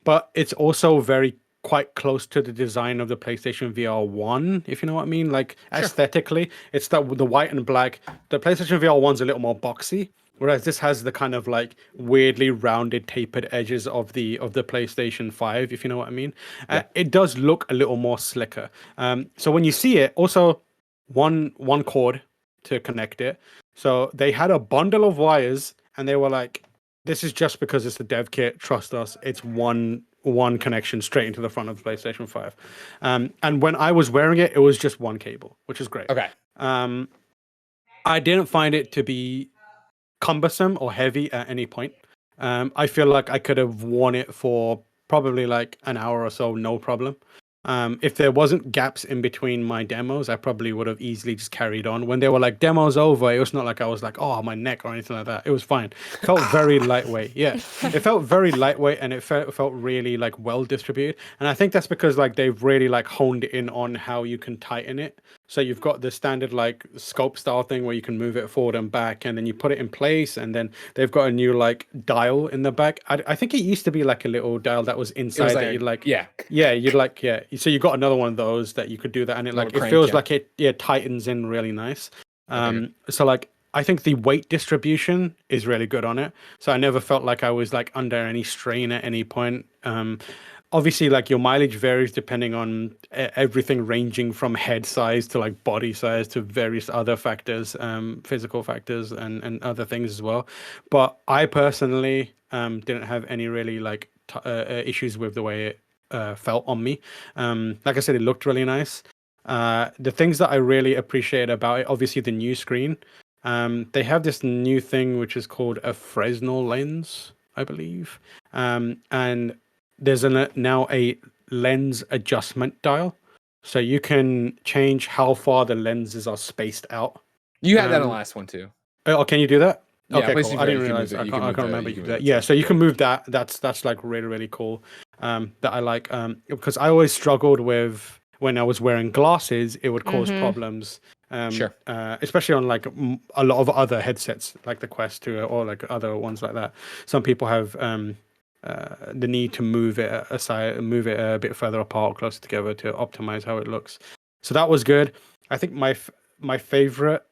But it's also very quite close to the design of the PlayStation VR 1, if you know what I mean. Like aesthetically, it's the white and black. The PlayStation VR 1's a little more boxy. Whereas this has the kind of like weirdly rounded, tapered edges of the PlayStation 5, if you know what I mean. It does look a little more slicker. So when you see it, also one cord to connect it. So they had a bundle of wires, and they were like, "This is just because it's the dev kit. Trust us. It's one connection straight into the front of the PlayStation 5." And when I was wearing it, it was just one cable, which is great. Okay. I didn't find it to be cumbersome or heavy at any point. I feel like I could have worn it for probably like an hour or so, no problem. If there wasn't gaps in between my demos, I probably would have easily just carried on. When they were like demos over, it was not like I was like, oh, my neck or anything like that. It was fine. It felt very lightweight. Yeah, it felt very lightweight, and it felt really like well distributed. And I think that's because like they've really like honed in on how you can tighten it. So you've got the standard like scope style thing where you can move it forward and back, and then you put it in place, and then they've got a new like dial in the back. I think it used to be like a little dial that was inside that you'd like so you got another one of those that you could do that, and it like it feels like it tightens in really nice. So like I think the weight distribution is really good on it. So I never felt like I was like under any strain at any point. Obviously, like your mileage varies depending on everything ranging from head size to like body size to various other factors, physical factors and other things as well. But I personally didn't have any really like issues with the way it felt on me. Like I said, it looked really nice. The things that I really appreciate about it, obviously the new screen. They have this new thing which is called a Fresnel lens, I believe. And there's now a lens adjustment dial. So you can change how far the lenses are spaced out. You had that on the last one too. Oh, can you do that? Yeah, Okay, PlayStation cool. VR, I didn't you can realize. move it- I you can't, can I move can't the- remember you you can do move that. it Yeah, too. so you Yeah. can move that. That's like really, really cool. That I like because I always struggled with when I was wearing glasses, it would cause problems. Sure. Especially on like a lot of other headsets like the Quest 2 or like other ones like that. Some people have the need to move it aside, move it a bit further apart, closer together to optimize how it looks. So that was good. I think my favorite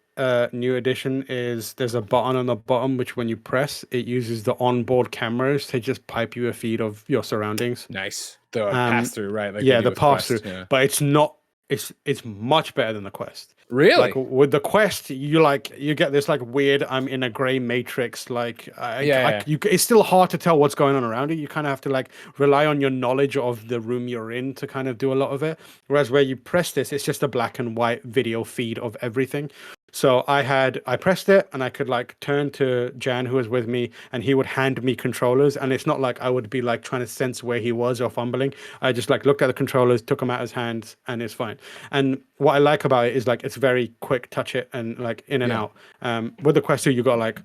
new addition is there's a button on the bottom which when you press it uses the onboard cameras to just pipe you a feed of your surroundings. Nice. The pass through, right? Like yeah, they do the with pass Quest. through, Yeah. but it's not. It's much better than the Quest. Really? Like with the Quest, you get this like weird I'm in a gray matrix. Like it's still hard to tell what's going on around you. You kind of have to like rely on your knowledge of the room you're in to kind of do a lot of it. Whereas where you press this, it's just a black and white video feed of everything. So I pressed it and I could like turn to Jan who was with me and he would hand me controllers, and it's not like I would be like trying to sense where he was or fumbling. I just like looked at the controllers, took them out of his hands, and it's fine. And what I like about it is like it's very quick touch it and like in and out. With the Quest 2 you got like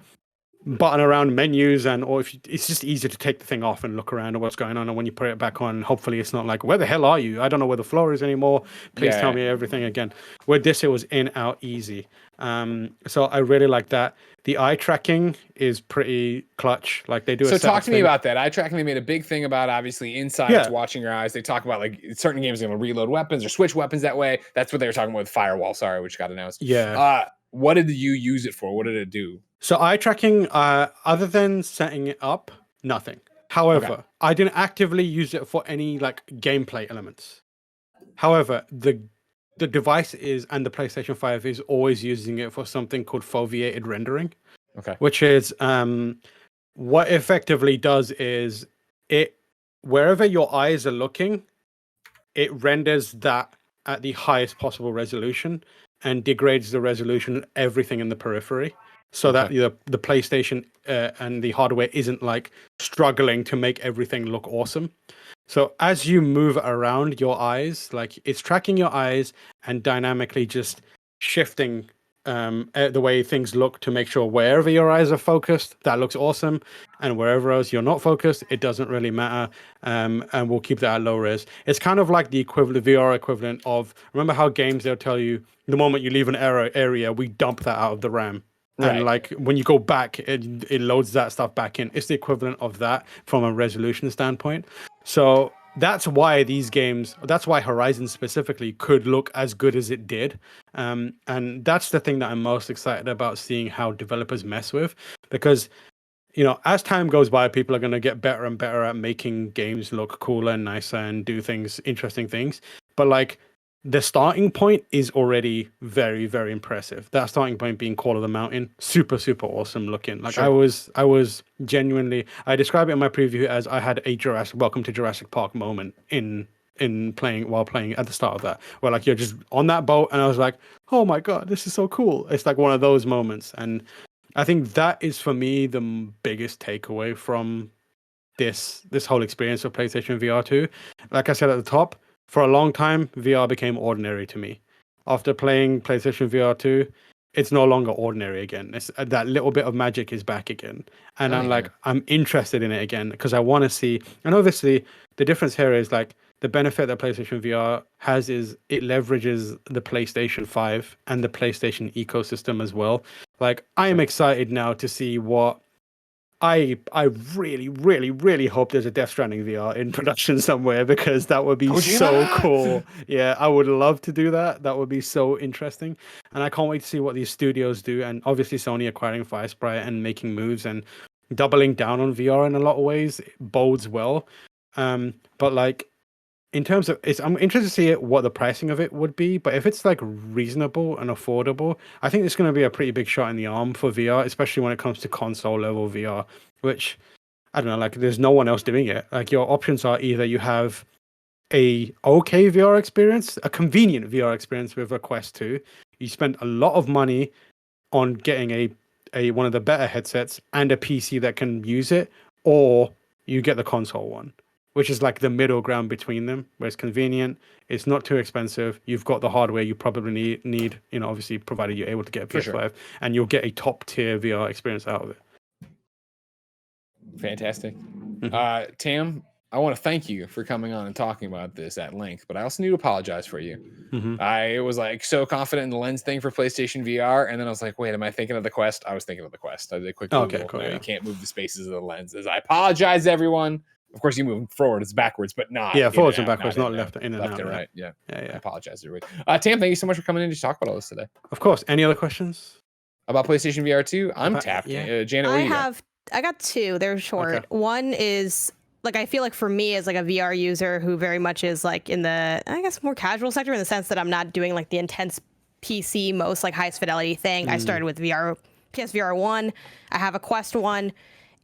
button around menus, and or if you, it's just easier to take the thing off and look around at what's going on, and when you put it back on, hopefully it's not like where the hell are you, I don't know where the floor is anymore, please tell me everything again. With this it was in out easy. So I really like that. The eye tracking is pretty clutch. Like they do so talk to me about that eye tracking. They made a big thing about, obviously inside it's watching your eyes. They talk about like certain games are going to reload weapons or switch weapons that way. That's what they were talking about with Firewall, which got announced. What did you use it for? What did it do? So eye tracking, other than setting it up, nothing. However, I didn't actively use it for any like gameplay elements. However, the device is, and the PlayStation 5 is always using it for something called foveated rendering. Okay. Which is what effectively does is it, wherever your eyes are looking, it renders that at the highest possible resolution and degrades the resolution of everything in the periphery, so that the PlayStation and the hardware isn't like struggling to make everything look awesome. So as you move around your eyes, like it's tracking your eyes and dynamically just shifting the way things look to make sure wherever your eyes are focused, that looks awesome, and wherever else you're not focused, it doesn't really matter. And we'll keep that at low res. It's kind of like the equivalent, VR equivalent of, remember how games they'll tell you the moment you leave an area, we dump that out of the RAM. Right. And like when you go back, it loads that stuff back in. It's the equivalent of that from a resolution standpoint. So that's why these games, that's why Horizon specifically could look as good as it did. And that's the thing that I'm most excited about seeing how developers mess with, because, you know, as time goes by, people are going to get better and better at making games look cooler and nicer and do things, interesting things. But like, the starting point is already very, very impressive. That starting point being Call of the Mountain, super, super awesome looking. Like I was genuinely, I describe it in my preview as I had a Welcome to Jurassic Park moment in playing at the start of that, where like you're just on that boat and I was like, oh my God, this is so cool. It's like one of those moments. And I think that is for me the biggest takeaway from this whole experience of PlayStation VR 2. Like I said at the top, for a long time, VR became ordinary to me. After playing PlayStation VR 2, it's no longer ordinary again. It's, that little bit of magic is back again. And I'm interested in it again because I want to see. And obviously, the difference here is like the benefit that PlayStation VR has is it leverages the PlayStation 5 and the PlayStation ecosystem as well. Like, I am excited now to see what I really, really, really hope there's a Death Stranding VR in production somewhere, because that would be so cool. Yeah, I would love to do that. That would be so interesting. And I can't wait to see what these studios do. And obviously Sony acquiring Firesprite and making moves and doubling down on VR in a lot of ways bodes well. But like, in terms of, I'm interested to see what the pricing of it would be, but if it's like reasonable and affordable, I think it's going to be a pretty big shot in the arm for VR, especially when it comes to console level VR, which I don't know, like there's no one else doing it. Like your options are either you have a okay VR experience, a convenient VR experience with a Quest 2, you spend a lot of money on getting a one of the better headsets and a PC that can use it, or you get the console one, which is like the middle ground between them, where it's convenient, it's not too expensive, you've got the hardware you probably need, you know, obviously provided you're able to get a PS5, and you'll get a top tier VR experience out of it. Fantastic. Tam, I want to thank you for coming on and talking about this at length, but I also need to apologize for you. I was like so confident in the lens thing for PlayStation VR, and then I was like, wait, am I thinking of the Quest? I was thinking of the Quest. I did a quick Google. You can't move the spaces of the lenses. I apologize, everyone. Of course, you move forward, it's backwards, but not forwards and out, backwards, not left in and left out. and Yeah. right. Yeah. Yeah, I yeah. apologize, everybody. Tam, thank you so much for coming in to talk about all this today. Of course. Any other questions? About PlayStation VR 2, I'm tapped. yeah. Janet, what do you got? I got two. They're short. Okay. One is like, I feel like for me as like a VR user who very much is like in the, I guess, more casual sector, in the sense that I'm not doing like the intense PC, most like highest fidelity thing. I started with PSVR 1. I have a Quest 1.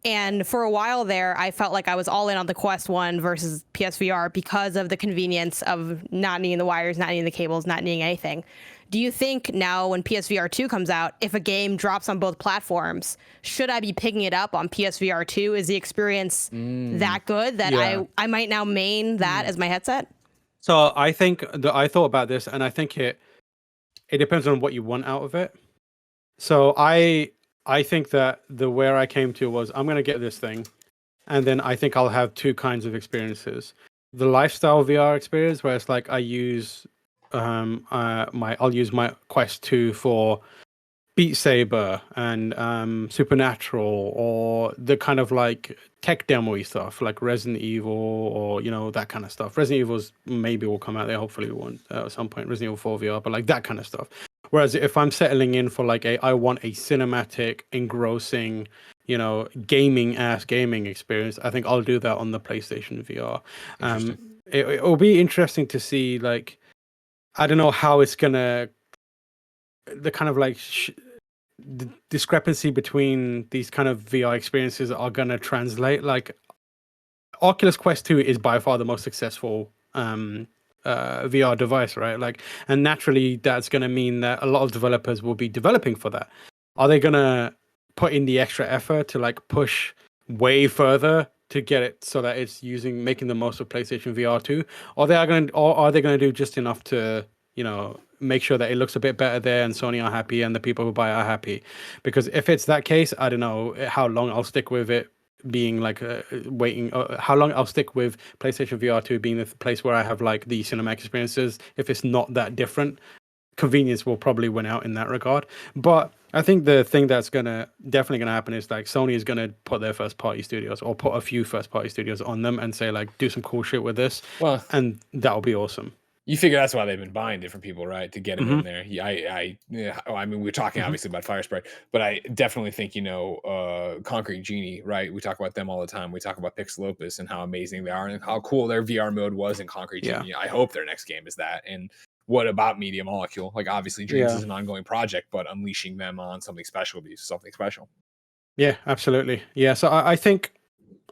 And for a while there, I felt like I was all in on the Quest 1 versus PSVR because of the convenience of not needing the wires, not needing the cables, not needing anything. Do you think now when PSVR 2 comes out, if a game drops on both platforms, should I be picking it up on PSVR 2? Is the experience that good that I might now main that as my headset? So I think that I thought about this, and I think it depends on what you want out of it. So I think that where I came to was I'm going to get this thing, and then I think I'll have two kinds of experiences. The lifestyle VR experience, where it's like I use I'll use my Quest 2 for Beat Saber and Supernatural, or the kind of like tech demo-y stuff like Resident Evil, or that kind of stuff. Resident Evil's maybe will come out there, hopefully one at some point, Resident Evil 4 VR, but like that kind of stuff. Whereas if I'm settling in for like I want a cinematic, engrossing, gaming experience, I think I'll do that on the PlayStation VR. It'll be interesting to see, like, I don't know how it's gonna, the kind of like the discrepancy between these kind of VR experiences are gonna translate. Like, Oculus Quest 2 is by far the most successful VR device, right? Like, and naturally that's going to mean that a lot of developers will be developing for that. Are they going to put in the extra effort to like push way further to get it so that it's making the most of PlayStation VR 2, or are they going to do just enough to make sure that it looks a bit better there and Sony are happy and the people who buy are happy? Because if it's that case, I don't know how long I'll stick with it being like waiting, how long I'll stick with PlayStation VR 2 being the place where I have like the cinematic experiences. If it's not that different, convenience will probably win out in that regard. But I think the thing that's definitely gonna happen is like Sony is gonna put their first party studios, or put a few first party studios on them, and say like, do some cool shit with this. Well, and that'll be awesome. You figure that's why they've been buying different people, right? To get them in there. I mean, we're talking obviously about Fire Sprite, but I definitely think, Concrete Genie, right? We talk about them all the time. We talk about Pixel Opus and how amazing they are and how cool their VR mode was in Concrete Genie. I hope their next game is that. And what about Media Molecule? Like, obviously, Dreams is an ongoing project, but unleashing them on something special would be something special. Yeah, absolutely. Yeah, so I think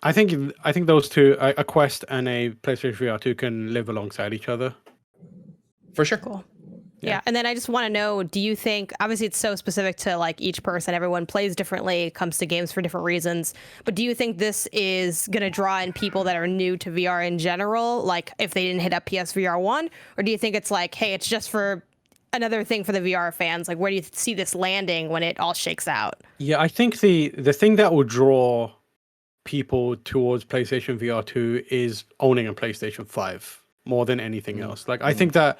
those two, a Quest and a PlayStation VR 2, can live alongside each other. For sure. Cool. Yeah. And then I just want to know, do you think, obviously it's so specific to like each person, everyone plays differently, comes to games for different reasons, but do you think this is going to draw in people that are new to VR in general, like if they didn't hit up PSVR 1, or do you think it's like, hey, it's just for another thing for the VR fans? Like, where do you see this landing when it all shakes out? Yeah, I think the thing that will draw people towards PlayStation VR 2 is owning a PlayStation 5 more than anything else. Like, I think that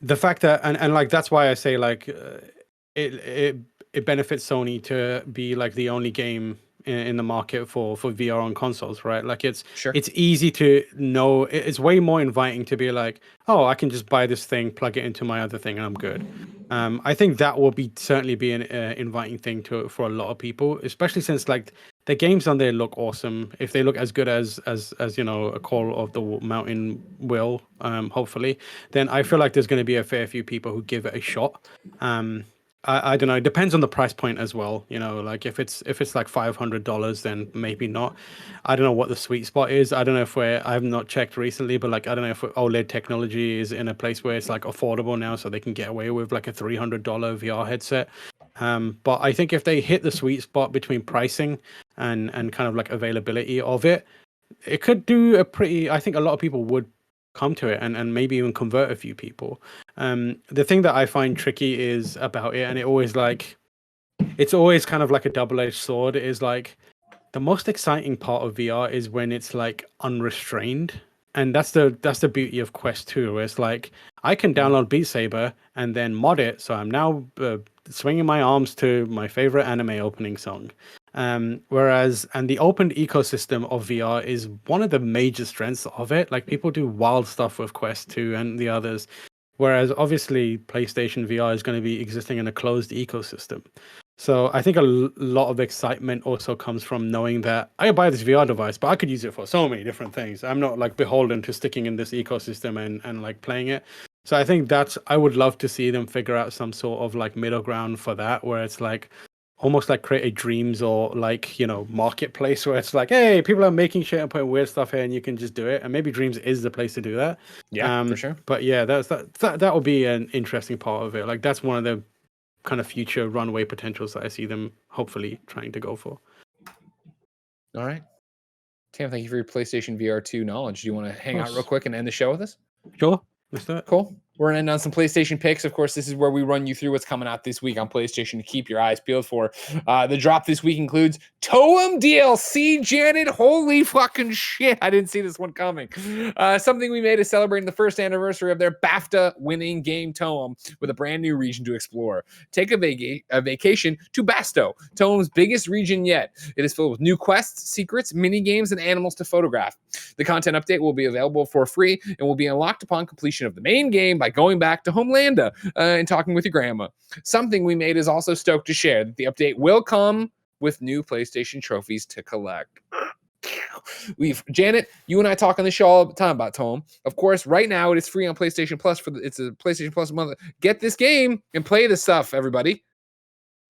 the fact that, and like, that's why I say like it benefits Sony to be like the only game in the market for VR on consoles, right? Like, it's easy to know. It's way more inviting to be like, oh, I can just buy this thing, plug it into my other thing, and I'm good. I think that will certainly be an inviting thing for a lot of people, especially since like the games on there look awesome. If they look as good as a Call of the Mountain will, hopefully, then I feel like there's going to be a fair few people who give it a shot. I don't know. It depends on the price point as well. Like if it's like $500, then maybe not. I don't know what the sweet spot is. I don't know if I've not checked recently, but like, I don't know if OLED technology is in a place where it's like affordable now, so they can get away with like a $300 VR headset. But I think if they hit the sweet spot between pricing and kind of like availability of it, it could do I think a lot of people would come to it and maybe even convert a few people. The thing that I find tricky is about it, and it's always kind of like a double-edged sword, is like the most exciting part of VR is when it's like unrestrained. And that's the beauty of Quest 2, where it's like I can download Beat Saber and then mod it, so I'm now swinging my arms to my favorite anime opening song. Whereas, and the open ecosystem of VR is one of the major strengths of it. Like people do wild stuff with Quest 2 and the others. Whereas obviously PlayStation VR is going to be existing in a closed ecosystem. So I think a lot of excitement also comes from knowing that I buy this VR device, but I could use it for so many different things. I'm not like beholden to sticking in this ecosystem and like playing it. So I think I would love to see them figure out some sort of like middle ground for that, where it's like almost like create a Dreams or like, marketplace where it's like, hey, people are making shit and putting weird stuff here and you can just do it. And maybe Dreams is the place to do that. Yeah, for sure. But yeah, that will be an interesting part of it. Like that's one of the kind of future runway potentials that I see them hopefully trying to go for. All right. Tam, thank you for your PlayStation VR 2 knowledge. Do you want to hang out real quick and end the show with us? Sure. Let's do it. Cool. We're going to end on some PlayStation picks. Of course, this is where we run you through what's coming out this week on PlayStation to keep your eyes peeled for. The drop this week includes Toem DLC, Janet. Holy fucking shit. I didn't see this one coming. Something we made is celebrating the first anniversary of their BAFTA winning game Toem with a brand new region to explore. Take a vacation to Basto, Toem's biggest region yet. It is filled with new quests, secrets, mini games, and animals to photograph. The content update will be available for free and will be unlocked upon completion of the main game by going back to Homelanda and talking with your grandma. Something we made is also stoked to share that the update will come with new PlayStation trophies to collect. Janet, you and I talk on the show all the time about Toem. Of course, right now it is free on PlayStation Plus it's a PlayStation Plus month. Get this game and play this stuff, everybody.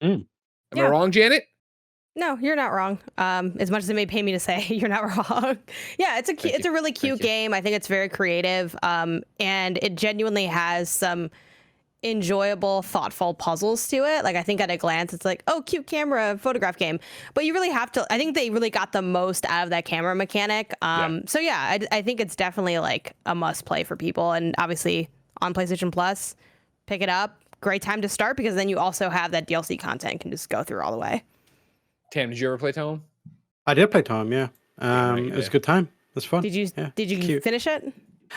Am I wrong, Janet? No, you're not wrong. As much as it may pay me to say, you're not wrong. Yeah, it's a really cute game. I think it's very creative, and it genuinely has some enjoyable, thoughtful puzzles to it. Like I think at a glance, it's like, oh, cute camera photograph game, but you really have to. I think they really got the most out of that camera mechanic. So yeah, I think it's definitely like a must play for people, and obviously on PlayStation Plus, pick it up. Great time to start because then you also have that DLC content you can just go through all the way. Tam, did you ever play Toem? I did play Toem, yeah. It was a good time. It was fun. Did you finish it?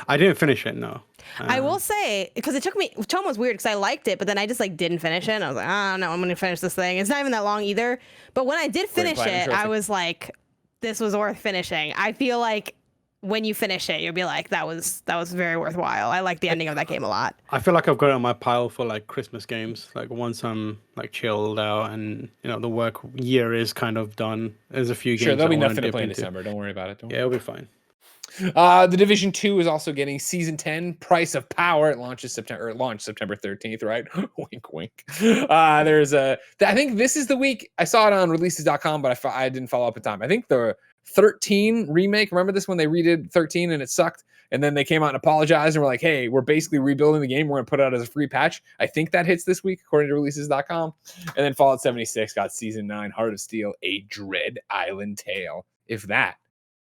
I didn't finish it, no. I will say, because it took me, Toem was weird because I liked it, but then I just like didn't finish it. And I was like, oh no, I'm going to finish this thing. It's not even that long either. But when I did finish it, I was like, this was worth finishing. I feel like when you finish it, you'll be like, that was very worthwhile. I like the ending of that game a lot. I feel like I've got it on my pile for like Christmas games. Like once I'm like chilled out and the work year is kind of done. There's a few games. Sure, there'll be nothing to play in December. Don't worry about it. Yeah, it'll be fine. The Division 2 is also getting Season 10, Price of Power. It launched September 13th, right? Wink, wink. I think this is the week. I saw it on releases.com, but I didn't follow up in time. I think the 13 remake, remember this when they redid 13 and it sucked? And then they came out and apologized and were like, hey, we're basically rebuilding the game. We're going to put it out as a free patch. I think that hits this week, according to releases.com. And then Fallout 76 got Season 9, Heart of Steel, A Dread Island Tale. If that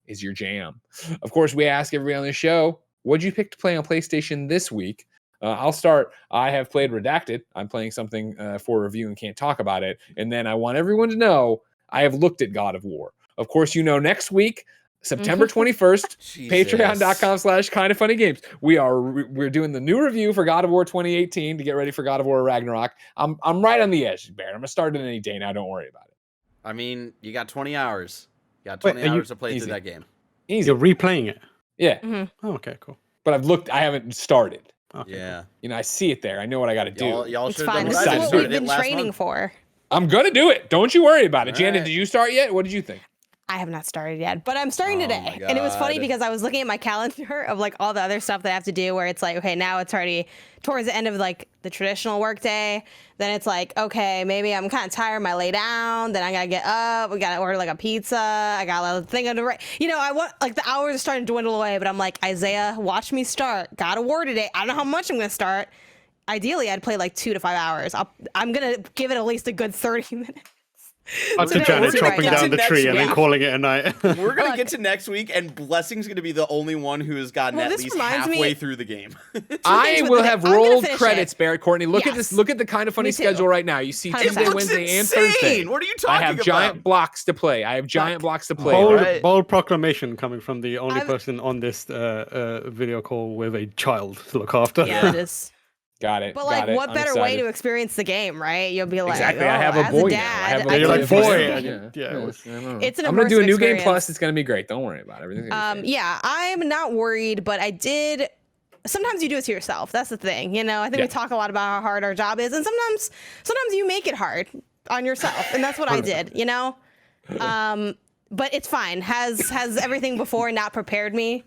is your jam. Of course, we ask everybody on the show, what'd you pick to play on PlayStation this week? I'll start. I have played Redacted. I'm playing something for review and can't talk about it. And then I want everyone to know I have looked at God of War. Of course, next week, September 21st, patreon.com/KindaFunnyGames. We're doing the new review for God of War 2018 to get ready for God of War Ragnarok. I'm right on the edge, Baron. I'm going to start it any day now. Don't worry about it. I mean, you got 20 hours. You got 20 hours to play through that game. Easy. You're replaying it? Yeah. Mm-hmm. Oh, okay, cool. But I haven't started. Okay, yeah. Cool. I see it there. I know what I got to do. Y'all it's fine. This is what we've been training for. I'm going to do it. Don't you worry about it. Janet, did you start yet? What did you think? I have not started yet, but I'm starting today. And it was funny because I was looking at my calendar of like all the other stuff that I have to do where it's like, okay, now it's already towards the end of like the traditional work day. Then it's like, okay, maybe I'm kind of tired, I might lay down. Then I got to get up. We got to order like a pizza. I got a thing on the right. I want like the hours are starting to dwindle away, but I'm like, Isaiah, watch me start. God of War today. I don't know how much I'm going to start. Ideally, I'd play like 2 to 5 hours. I'm going to give it at least a good 30 minutes. Up to Janet chopping down the tree and then calling it a night. We're going to get to next week, and Blessing's going to be the only one who has gotten at least halfway through the game. I will have rolled credits, Barrett Courtney. Look at this. Look at the Kind of Funny schedule right now. You see Tuesday, Wednesday, and Thursday. What are you talking about? I have giant blocks to play. Bold proclamation coming from the only person on this video call with a child to look after. Yeah, it is. Got it. But like, got it. what I'm better way excited. to experience the game, right? You'll be like, Exactly. oh, I have a as boy a now. I dad, have a I You're can like, do boy. this. It's an I'm gonna do a immersive new game experience. plus. It's gonna be great. Don't worry about it. Everything's gonna be fine. Yeah, I'm not worried, but I did. Sometimes you do it to yourself. That's the thing. You know, I think we talk a lot about how hard our job is, and sometimes you make it hard on yourself, and that's what I did. You know, but it's fine. Has everything before not prepared me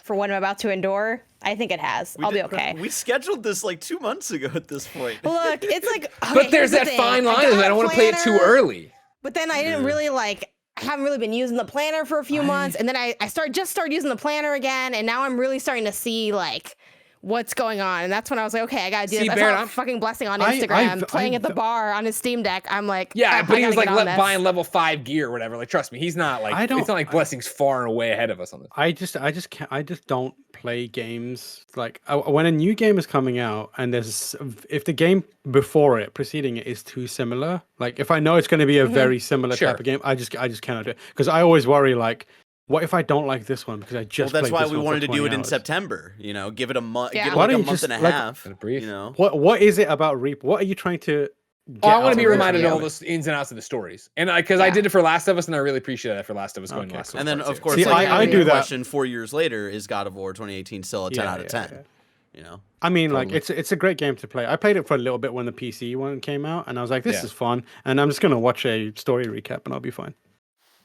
for what I'm about to endure? I think it has. I'll be okay. We scheduled this like 2 months ago at this point. Look, it's like, okay, But there's here's the that thing. fine line. got I a don't want to play it too planner, early. But then I didn't really like. I haven't really been using the planner for a few months, and then I started using the planner again, and now I'm really starting to see like what's going on, and that's when I was like, okay, I gotta do this. I Barrett, saw fucking Blessing on Instagram playing at the bar on his Steam Deck. I'm like, Yeah, but he was like buying this. level 5 gear or whatever. Like, trust me, he's not like. It's not like Blessing's far and away ahead of us on this. I just don't play games like when a new game is coming out and if the game before it preceding it is too similar, like if I know it's going to be a very similar type of game, I just cannot do it, because I always worry like, what if I don't like this one because I just Well, that's played why this we one wanted for to do 20 it in hours. September. You know, give it a month. Yeah. Give it Why like a don't you month just, and a like, half. brief? You know, What is it about Reap? What are you trying to? I want to out be of reminded of it? all the ins and outs of the stories, and because I did it for Last of Us, and I really appreciate that for Last of Us going to Last of Us. and then Part of Two. course, See, like, I do the that. question 4 years later, is God of War 2018 still a 10 out of 10? Yeah. You know, I mean, like it's a great game to play. I played it for a little bit when the PC one came out, and I was like, this is fun, and I'm just gonna watch a story recap, and I'll be fine.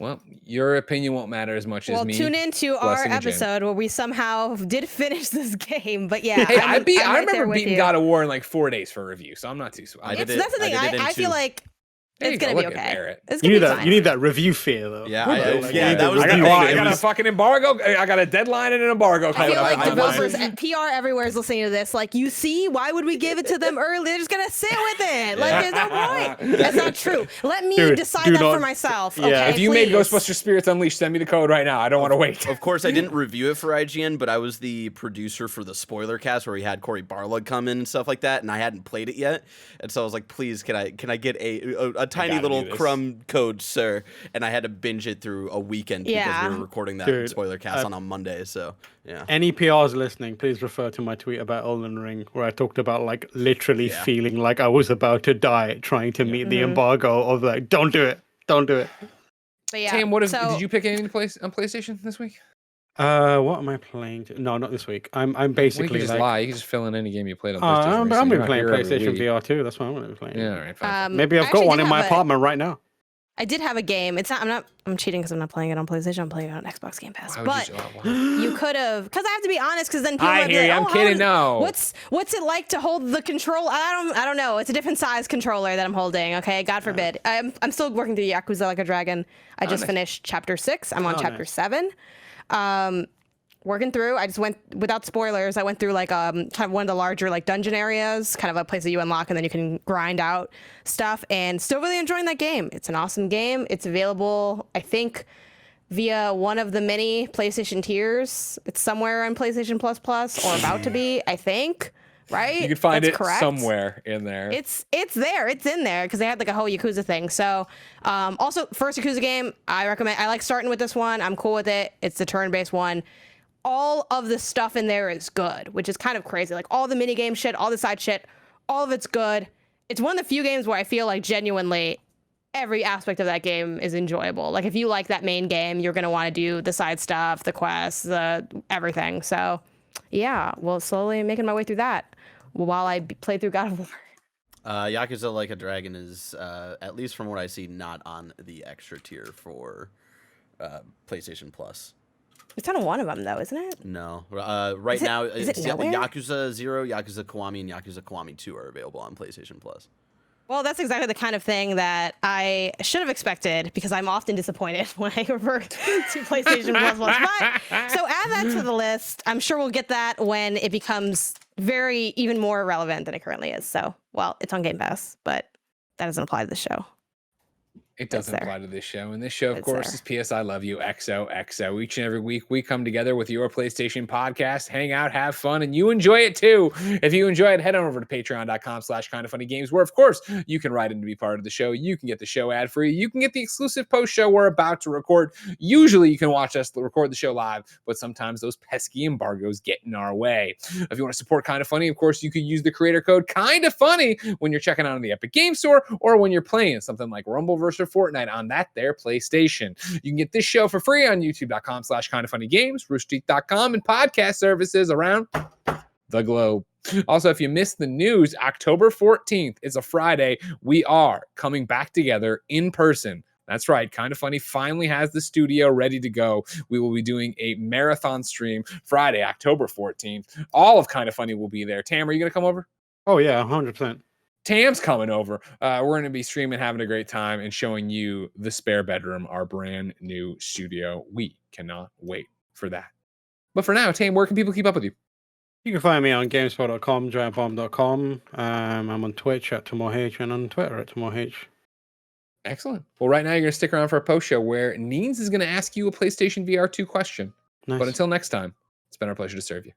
Well, your opinion won't matter as much as me. Well, tune into our Blessing and Jen. episode where we somehow did finish this game. But yeah, Hey, I'm I right there remember with beating you. God of War in like 4 days for a review, so I'm not too. That's the thing. I feel like it's gonna be okay. It's You gonna need be that. fine. You need that review fear though. Yeah, that was I the got, thing. I It got a was- fucking embargo. I got a deadline and an embargo. I feel like I developers and PR everywhere is listening to this. Like, you see, why would we give it to them early? They're just gonna sit with it. Like, there's no point. That's not true. Let me decide that for myself. Yeah. Okay, If you made please. Ghostbusters Spirits Unleashed, send me the code right now. I don't want to wait. Of course, I didn't review it for IGN, but I was the producer for the spoiler cast where we had Corey Barlog come in and stuff like that, and I hadn't played it yet, and so I was like, "Please, can I get a tiny little do this. crumb code, sir?" And I had to binge it through a weekend because we were recording that spoiler cast on Monday. So yeah. Any PRs listening, please refer to my tweet about Elden Ring, where I talked about like literally feeling like I was about to die trying to meet the embargo of like, don't do it. But yeah, Tam, did you pick anything to play on PlayStation this week? What am I playing? No, not this week. I'm Well, you basically can just like, lie. You can just fill in any game you played on PlayStation. I'm recently. been You're playing not here every PlayStation week. VR too. That's what I'm gonna be playing. Yeah, all right, fine. Maybe I've got one in my apartment right now. I did have a game. I'm cheating because I'm not playing it on PlayStation. I'm playing it on Xbox Game Pass. Why would But you- you could have, because I have to be honest, because then people I might be hear like, you. I'm kidding. No. What's it like to hold the control? I don't know. It's a different size controller that I'm holding. Okay, God forbid. I'm still working through Yakuza Like a Dragon. I just finished chapter 6. I'm on chapter 7. Working through. I just went without spoilers. I went through like kind of one of the larger like dungeon areas, kind of a place that you unlock and then you can grind out stuff. And still really enjoying that game. It's an awesome game. It's available, I think, via one of the many PlayStation tiers. It's somewhere on PlayStation Plus Plus or about to be, I think. Right? You can find That's it correct. somewhere in there. It's there. It's in there because they had like a whole Yakuza thing. So, also first Yakuza game, I recommend. I like starting with this one. I'm cool with it. It's the turn-based one. All of the stuff in there is good, which is kind of crazy. Like all the minigame shit, all the side shit, all of it's good. It's one of the few games where I feel like genuinely every aspect of that game is enjoyable. Like if you like that main game, you're going to want to do the side stuff, the quests, the everything. So yeah, well, slowly making my way through that while I play through God of War. Yakuza Like a Dragon is, at least from what I see, not on the extra tier for PlayStation Plus. It's on one of them though, isn't it? No. Right now, is it nowhere? Yakuza 0, Yakuza Kiwami, and Yakuza Kiwami 2 are available on PlayStation Plus. Well, that's exactly the kind of thing that I should have expected because I'm often disappointed when I revert to PlayStation Plus. But so add that to the list. I'm sure we'll get that when it becomes even more relevant than it currently is. So, well, it's on Game Pass, but that doesn't apply to the show. It doesn't there. apply to this show. And this show, of It's course, there. is PS I Love You, XOXO. Each and every week, we come together with your PlayStation podcast, hang out, have fun, and you enjoy it too. If you enjoy it, head on over to patreon.com/kindafunnygames, where, of course, you can write in to be part of the show. You can get the show ad free. You can get the exclusive post show we're about to record. Usually, you can watch us record the show live, but sometimes those pesky embargoes get in our way. If you want to support Kinda Funny, of course, you could use the creator code KindaFunny when you're checking out on the Epic Game Store or when you're playing something like Rumbleverse or Fortnite on that there PlayStation. You can get this show for free on youtube.com/kindafunnygames, roosterteeth.com, and podcast services around the globe. Also, if you missed the news, October 14th is a Friday. We are coming back together in person. That's right. Kinda Funny finally has the studio ready to go. We will be doing a marathon stream Friday, October 14th. All of Kinda Funny will be there. Tam, are you going to come over? Oh yeah, 100%. Tam's coming over. We're going to be streaming, having a great time, and showing you the spare bedroom, our brand new studio. We cannot wait for that. But for now, Tam, where can people keep up with you? You can find me on gamespot.com, giantbomb.com. I'm on Twitch at TamoorH and on Twitter at TamoorH. Excellent. Well, right now you're going to stick around for a post show where Neens is going to ask you a PlayStation VR 2 question. Nice. But until next time, it's been our pleasure to serve you.